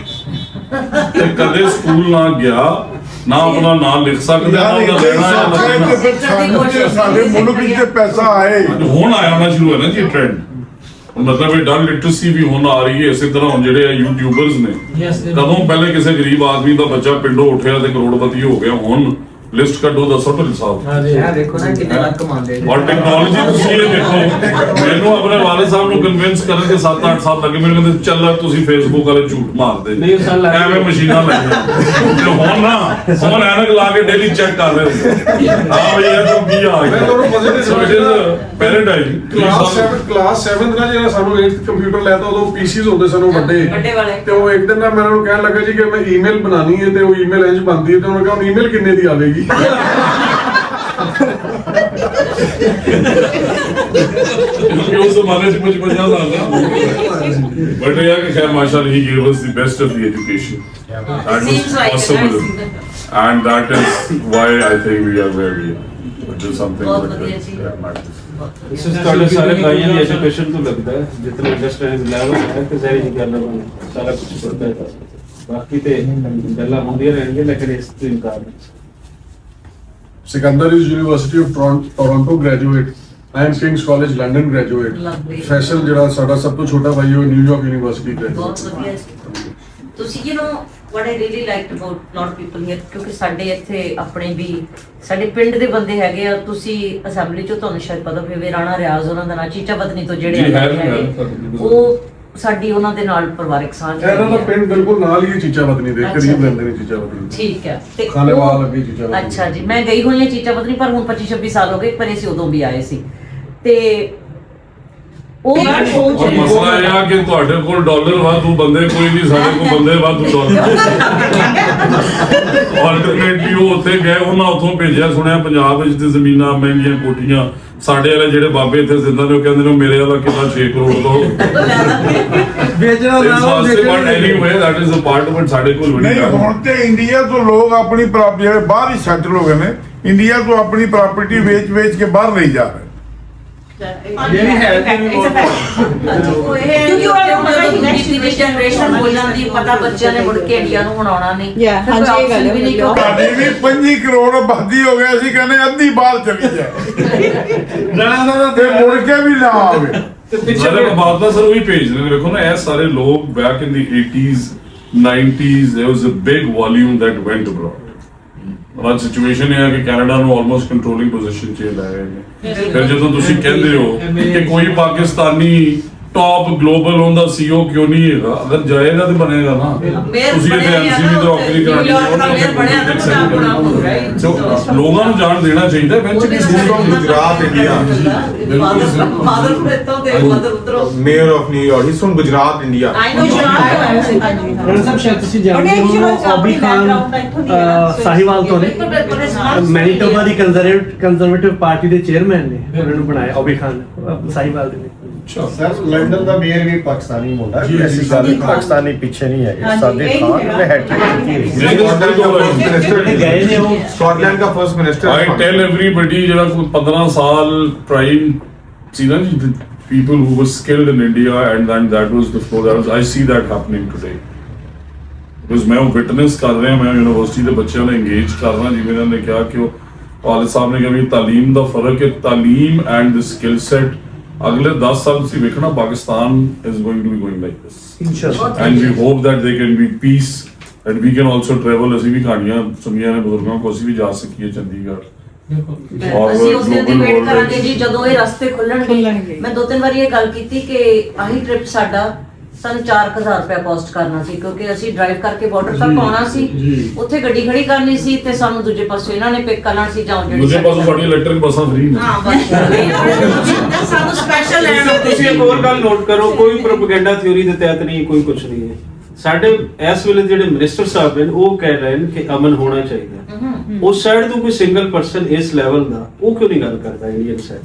ਤੇ ਕਦੇ ਸਕੂਲ ਨਾ ਗਿਆ, ਨਾ ਆਪਣਾ ਨਾਮ ਲਿਖ ਸਕਦਾ, ਨਾ ਉਹਦਾ ਲੈਣਾ ਫਿਰ ਸਾਡੇ ਮੁਲਕ ਵਿੱਚ ਪੈਸਾ ਆਏ। ਹੁਣ ਆਇਆ ਹੋਣਾ ਸ਼ੁਰੂ ਹੋਇਆ ਨਾ ਜੀ ਟ੍ਰੈਂਡ, ਮਤਲਬ ਇਹ ਡਨ ਲਿਟਰੇਸੀ ਵੀ ਹੁਣ ਆ ਰਹੀ ਹੈ। ਇਸੇ ਤਰ੍ਹਾਂ ਹੁਣ ਜਿਹੜੇ ਯੂਟਿਊਬਰਸ ਨੇ, ਕਦੋਂ ਪਹਿਲੇ ਕਿਸੇ ਗਰੀਬ ਆਦਮੀ ਦਾ ਬੱਚਾ ਪਿੰਡੋਂ ਉੱਠਿਆ ਤੇ ਕਰੋੜਪਤੀ ਹੋ ਗਿਆ, ਹੁਣ ਲਿਸਟ ਕੱਢੋ ਦੱਸੋ ਢਿੱਲ ਸਾਹਿਬ। ਇਹ ਦੇਖੋ ਨਾ ਕਿੰਨੇ ਲੱਖ ਕਮਾਉਂਦੇ ਔਰ ਟੈਕਨੋਲੋਜੀ ਤੁਸੀਂ ਇਹ ਦੇਖੋ, ਮੈਨੂੰ ਆਪਣੇ ਵਾਲਿਦ ਸਾਹਿਬ ਨੂੰ ਕਨਵਿੰਸ ਕਰਨ ਦੇ 7-8 ਸਾਲ ਲੱਗੇ। ਮੈਨੂੰ ਕਹਿੰਦੇ ਚੱਲ ਤੁਸੀਂ ਫੇਸਬੁੱਕ ਵਾਲੇ ਝੂਠ ਮਾਰਦੇ ਨਹੀਂ, ਉਹ ਸਾਲ ਲੱਗ ਗਏ। ਐਵੇਂ ਮਸ਼ੀਨਾਂ ਲੱਗੀਆਂ ਤੇ ਹੁਣ ਐਨਕ ਲਾ ਕੇ ਡੇਲੀ ਚੈੱਕ ਕਰ ਰਹੇ ਹੁੰਦੇ ਹਾਂ ਬਈ ਇਹ ਤਾਂ ਕੀ ਆ ਮੈਂ ਤੁਹਾਨੂੰ ਮਜ਼ੇ ਦੀ ਸਮਝ ਪੈਰਾਡਾਈਮ ਕਲਾਸ 7 ਨਾਲ ਜਿਹੜਾ ਸਾਨੂੰ 8th ਕੰਪਿਊਟਰ ਲੈਤਾ, ਉਦੋਂ ਪੀਸੀਜ਼ ਹੁੰਦੇ ਸਨ ਵੱਡੇ ਵੱਡੇ ਵਾਲੇ। ਤੇ ਉਹ ਇੱਕ ਦਿਨ ਨਾ ਮੈਂ ਉਹਨਾਂ ਨੂੰ ਕਹਿਣ ਲੱਗਾ ਜੀ ਕਿ ਮੈਂ ਈਮੇਲ ਬਣਾਣੀ ਹੈ, ਤੇ ਉਹ ਈਮੇਲ ਇੰਜ ਬਣਦੀ ਹੈ, ਤੇ ਉਹਨਾਂ ਨੇ ਕਿਹਾ ਹੁਣ ਈਮੇਲ ਕਿੰਨੇ ਦੀ ਆਵੇਗੀ। ਉਸ ਜ਼ਮਾਨੇ 'ਚ ਕੁਝ 50 ਸਾਲ ਦਾ ਬਟ ਇਹ ਹੈ ਕਿ ਖੈਰ ਮਾਸ਼ਾਅੱਲਾ ਹੀ gave us the best of the education that was Seems like it, possible right? and that is why I think we are where we are, which is something ਬਹੁਤ that ਵਧੀਆ ਜੀ। matters। ਇਸ ਤੁਹਾਡੇ ਸਾਰੇ ਭਾਈਆਂ ਦੀ ਐਜੂਕੇਸ਼ਨ ਤੋਂ ਲੱਗਦਾ ਹੈ ਜਿਤਨਾ ਇੰਡਸਟਰੀਅਲ ਲੈਵਲ ਹੈ ਕਿ ਜ਼ਾਹਿਰ ਜੀ ਗੱਲ ਹੈ ਸਾਰਾ ਕੁਝ ਪੜਦਾ ਹੈ। ਬਾਕੀ ਤੇ ਗੱਲਾਂ ਹੁੰਦੀਆਂ ਰਹਿਣਗੀਆਂ, ਲੇਕਿਨ ਇਸ ਤੋਂ ਇਨਕਾਰ ਨਹੀਂ। Sikandar is University of Toronto graduate. I am King's College London graduate. Lovely. Faisal ਜਿਹੜਾ ਸਾਡਾ ਸਭ ਤੋਂ ਛੋਟਾ ਭਾਈ ਉਹ ਨਿਊਯਾਰਕ ਯੂਨੀਵਰਸਿਟੀ ਬਹੁਤ graduate। ਵਧੀਆ। ਤੁਸੀਂ you know what I really liked about lot of people here, ਕਿਉਂਕਿ ਸਾਡੇ ਇੱਥੇ ਆਪਣੇ ਵੀ ਸਾਡੇ ਪਿੰਡ ਦੇ ਬੰਦੇ ਹੈਗੇ ਆ। ਤੁਸੀਂ ਅਸੈਂਬਲੀ ਚੋਂ ਤੁਹਾਨੂੰ ਸ਼ਾਇਦ ਪਤਾ ਹੋਵੇ ਰਾਣਾ ਰਿਆਜ਼ ਉਹਨਾਂ ਦਾ ਨਾਂ, ਚੀਚਾ ਪਤਨੀ ਤੋਂ ਜਿਹੜੇ ਜੀ, ਹੈ, ਹੈਗੇ, ਹੈ, ਉਹ ਸਾਡੀ ਉਹਨਾਂ ਦੇ ਨਾਲ ਪਰਿਵਾਰਕ ਸਾਂਝ ਇਹਨਾਂ ਦਾ ਹੈਗੀ ਆ। ਪਿੰਡ ਬਿਲਕੁਲ ਨਾਲ ਹੀ ਹੈ ਚੀਚਾ ਬਦਨੀ ਦੇ, ਅੱਛਾ ਕਰੀਬ ਜੀ। ਰਹਿੰਦੇ ਨੇ ਚੀਚਾ ਬਦਨੀ। ਠੀਕ ਹੈ ਤੇ ਖਾਨੇਵਾਲ ਉਹ- ਅੱਗੇ ਚੀਚਾ ਬਦਨੀ। ਅੱਛਾ ਜੀ, ਮੈਂ ਗਈ ਹੋਈ ਹਾਂ ਚੀਚਾ ਬਦਨੀ, ਪਰ ਹੁਣ 25-26 ਸਾਲ ਹੋ ਗਏ, ਪਰ ਅਸੀਂ ਉਦੋਂ ਵੀ ਆਏ ਸੀ ਤੇ ਉਹ ਔਰ ਮਸਲਾ ਇਹ ਆ ਕਿ ਤੁਹਾਡੇ ਕੋਲ ਡਾਲਰ ਵਾਧੂ ਬੰਦੇ ਕੋਈ ਨਹੀਂ, ਸਾਡੇ ਕੋਲ ਬੰਦੇ ਵਾਧੂ ਡਾਲਰ। ਆਲਟਰਨੇਟਿਵ ਉਹ ਉੱਥੇ ਗਏ, ਉਹਨਾਂ ਉੱਥੋਂ ਭੇਜਿਆ, ਸੁਣਿਆ ਪੰਜਾਬ ਵਿੱਚ ਤੇ ਜ਼ਮੀਨਾਂ ਮਹਿੰਗੀਆਂ, ਕੋਠੀਆਂ। ਸਾਡੇ ਵਾਲੇ ਜਿਹੜੇ ਬਾਬੇ ਇੱਥੇ ਜ਼ਿੰਦਾ ਨੇ ਉਹ ਕਹਿੰਦੇ ਨੇ ਮੇਰੇ ਵਾਲਾ ਕਿੰਨਾ 6 ਕਰੋੜ ਦੋ ਵੇਚਣਾ ਇਸ ਵਾਸਤੇ। But anyway that is a part of it. ਸਾਡੇ ਕੋਲ ਬੜੀ ਨਹੀਂ, ਗੱਲ ਹੈ। ਹੁਣ ਤੇ ਇੰਡੀਆ ਤੋਂ ਲੋਕ ਆਪਣੀ ਪ੍ਰਾਪਰਟੀ, ਜਿਹੜੇ ਬਾਹਰ ਹੀ ਸੈਟਲ ਹੋ ਗਏ ਨੇ, ਇੰਡੀਆ ਤੋਂ ਆਪਣੀ ਪ੍ਰਾਪਰਟੀ ਵੇਚ ਕੇ ਬਾਹਰ ਲਈ ਜਾ ਰਹੇ। ਜਿਹੜੀ ਹੈ ਤੇ ਵੀ ਬਹੁਤ ਕਿਉਂਕਿ ਉਹ ਜਨਰੇਸ਼ਨ ਹੋ ਜਾਂਦੀ, ਪਤਾ ਬੱਚਿਆਂ ਨੇ ਮੁੜ ਕੇ ਇੰਡੀਆ ਨੂੰ ਹੁਣ ਆਉਣਾ ਨਹੀਂ। Yeah, ਫਿਰ ਕੋਈ ਹਾਂਜੀ, ਇਹ ਗੱਲ option ਵੀ ਨਹੀਂ, ਕਿਉਂਕਿ ਤੁਹਾਡੇ ਵੀ 25 ਕਰੋੜ ਆਬਾਦੀ ਹੋ ਗਏ, ਅਸੀਂ ਕਹਿੰਦੇ ਅੱਧੀ ਬਾਹਰ ਚਲੀ ਜਾਏ ਰਾਣਾ ਸਾਹਿਬ ਤੇ ਮੁੜ ਕੇ ਵੀ ਨਾ ਆਵੇ। ਸਾਰੇ ਬਾਤ ਦਾ ਸਰ ਉਹੀ ਭੇਜ ਰਹੇ ਨੇ। ਵੇਖੋ ਨਾ, ਇਹ ਸਾਰੇ ਲੋਕ back in the 80s 90s there was a big volume that went abroad। ਔਰ ਸਿਚੁਏਸ਼ਨ ਇਹ ਹੈ ਕਿ ਕੈਨੇਡਾ ਨੂੰ ਆਲਮੋਸਟ ਕੰਟਰੋਲਿੰਗ ਪੋਜੀਸ਼ਨ 'ਚ ਲੈ ਰਹੇ ਨੇ। ਫਿਰ ਜਦੋਂ ਤੁਸੀਂ ਕਹਿੰਦੇ ਹੋ ਕਿ ਕੋਈ ਪਾਕਿਸਤਾਨੀ ਟੌਪ ਗਲੋਬਲ ਹੁੰਦਾ CEO ਕਿਉਂ ਨਹੀਂ ਹੈਗਾ, ਅਗਰ ਜਾਏਗਾ ਤੇ ਬਣੇਗਾ ਨਾ। ਤੁਸੀਂ ਇਹ ਐਮਸੀ ਦੀ ਨੌਕਰੀ ਕਰਾਣੀ ਲੋਕਾਂ ਨੂੰ ਜਾਣ ਦੇਣਾ ਚਾਹੀਦਾ। Eventually Gujarat India mayor of New York, ਇਸ ਫਰਮ ਗੁਜਰਾਤ ਇੰਡੀਆ। ਰਾਣਾ ਸਾਹਿਬ ਸ਼ਾਇਦ ਤੁਸੀਂ ਜਾਣਦੇ ਹੋ ਆਬੀ ਖਾਨ ਸਾਹੀਵਾਲ ਤੋਂ ਨੇ, ਮੈਨੀਟੋਬਾ ਦੀ ਕੰਜ਼ਰਵੇਟਿਵ ਪਾਰਟੀ ਦੇ ਚੇਅਰਮੈਨ ਨੇ, ਉਹਨਾਂ ਨੂੰ ਬਣਾਇਆ ਆਬੀ ਖਾਨ ਸਾਹੀਵਾਲ ਦੇ ਨੇ। ਸਰ ਲੰਡਨ ਦਾ ਮੇਅਰ ਵੀ ਪਾਕਿਸਤਾਨੀ ਮੁੰਡਾ, ਐਸੀ ਗੱਲ ਨਹੀਂ, ਪਾਕਿਸਤਾਨੀ ਪਿੱਛੇ ਨਹੀਂ ਹੈ। ਸਾਦੇ ਖਾਨ ਨੇ ਹੈਟ੍ਰਿਕ ਕੀਤੀ ਗਏ ਨੇ ਉਹ Scotland the first minister. I tell everybody ਜਿਹੜਾ ਕੋਈ 15 ਸਾਲ ਪ੍ਰਾਈਮ ਸੀ ਨਾ ਜੀ, the people who were skilled in India and then that was the flow, that was, I see that happening today because ਮੈਂ ਉਹ ਵਿਟਨੈਸ ਕਰ ਰਿਹਾ, ਮੈਂ ਯੂਨੀਵਰਸਿਟੀ ਦੇ ਬੱਚਿਆਂ ਨੂੰ ਇੰਗੇਜ ਕਰ ਰਿਹਾ। ਜਿਵੇਂ ਇਹਨਾਂ ਨੇ ਕਿਹਾ ਕਿ ਉਹ ਵਾਲਿਦ ਸਾਹਿਬ ਨੇ ਕਿਹਾ ਵੀ ਤਾਲੀਮ ਦਾ ਫਰਕ ਹੈ, ਤਾਲੀਮ ਐਂਡ ਦ ਸਕਿੱਲ ਸੈਟ। ਅਗਲੇ 10 ਸਾਲ ਤੁਸੀਂ ਵੇਖਣਾ Pakistan is going to be going like this and we hope that there can be peace and we can also travel। ਅਸੀਂ ਵੀ ਕਹਾਣੀਆਂ ਸੁਣੀਆਂ ਨੇ ਬਜ਼ੁਰਗਾਂ ਕੋਲ, ਅਸੀਂ ਵੀ ਜਾ ਸਕੀਏ ਚੰਡੀਗੜ੍ਹ। ਔਰ ਅਸੀਂ ਉਸ ਦਿਨ ਦੀ global ਵੇਟ world ਕਰਾਂਗੇ ਜੀ ਜਦੋਂ ਇਹ ਰਸਤੇ ਖੁੱਲਣਗੇ। ਮੈਂ 2-3 ਵਾਰੀ ਇਹ ਗੱਲ ਕੀਤੀ ਕਿ ਆਹੀ ਟ੍ਰਿਪ ਸਾਡਾ ਸਾਨੂੰ 4000 ਰੁਪਏ ਕੋਸਟ ਕਰਨਾ ਸੀ, ਕਿਉਂਕਿ ਅਸੀਂ ਡਰਾਈਵ ਕਰਕੇ ਬਾਰਡਰ ਤੱਕ ਆਉਣਾ ਸੀ, ਉੱਥੇ ਗੱਡੀ ਖੜੀ ਕਰਨੀ ਸੀ ਤੇ ਸਾਨੂੰ ਦੂਜੇ ਪਾਸੇ ਇਹਨਾਂ ਨੇ ਪਿਕ ਕਰਨਾ ਸੀ ਜਾਂ ਦੂਜੇ ਪਾਸੋਂ ਸਾਡੀ ਇਲੈਕਟ੍ਰਿਕ ਬੱਸਾਂ ਫ੍ਰੀ ਨੇ। ਹਾਂ ਬਸ ਸਾਨੂੰ ਸਪੈਸ਼ਲ ਲੈਣ ਤੁਸੀਂ ਇੱਕ ਹੋਰ ਗੱਲ ਨੋਟ ਕਰੋ, ਕੋਈ ਪ੍ਰੋਪਗੈਂਡਾ ਥਿਉਰੀ ਦੇ ਤਹਿਤ ਨਹੀਂ, ਕੋਈ ਕੁਝ ਨਹੀਂ ਹੈ। ਸਾਡੇ ਇਸ ਵੇਲੇ ਜਿਹੜੇ ਮਿਨਿਸਟਰ ਸਾਹਿਬ ਨੇ ਉਹ ਕਹਿ ਰਹੇ ਨੇ ਕਿ ਅਮਨ ਹੋਣਾ ਚਾਹੀਦਾ। ਉਸ ਸਾਈਡ ਤੋਂ ਕੋਈ ਸਿੰਗਲ ਪਰਸਨ ਇਸ ਲੈਵਲ ਦਾ ਉਹ ਕਿਉਂ ਨਹੀਂ ਗੱਲ ਕਰਦਾ ਇੰਡੀਅਨ ਸਾਈਡ?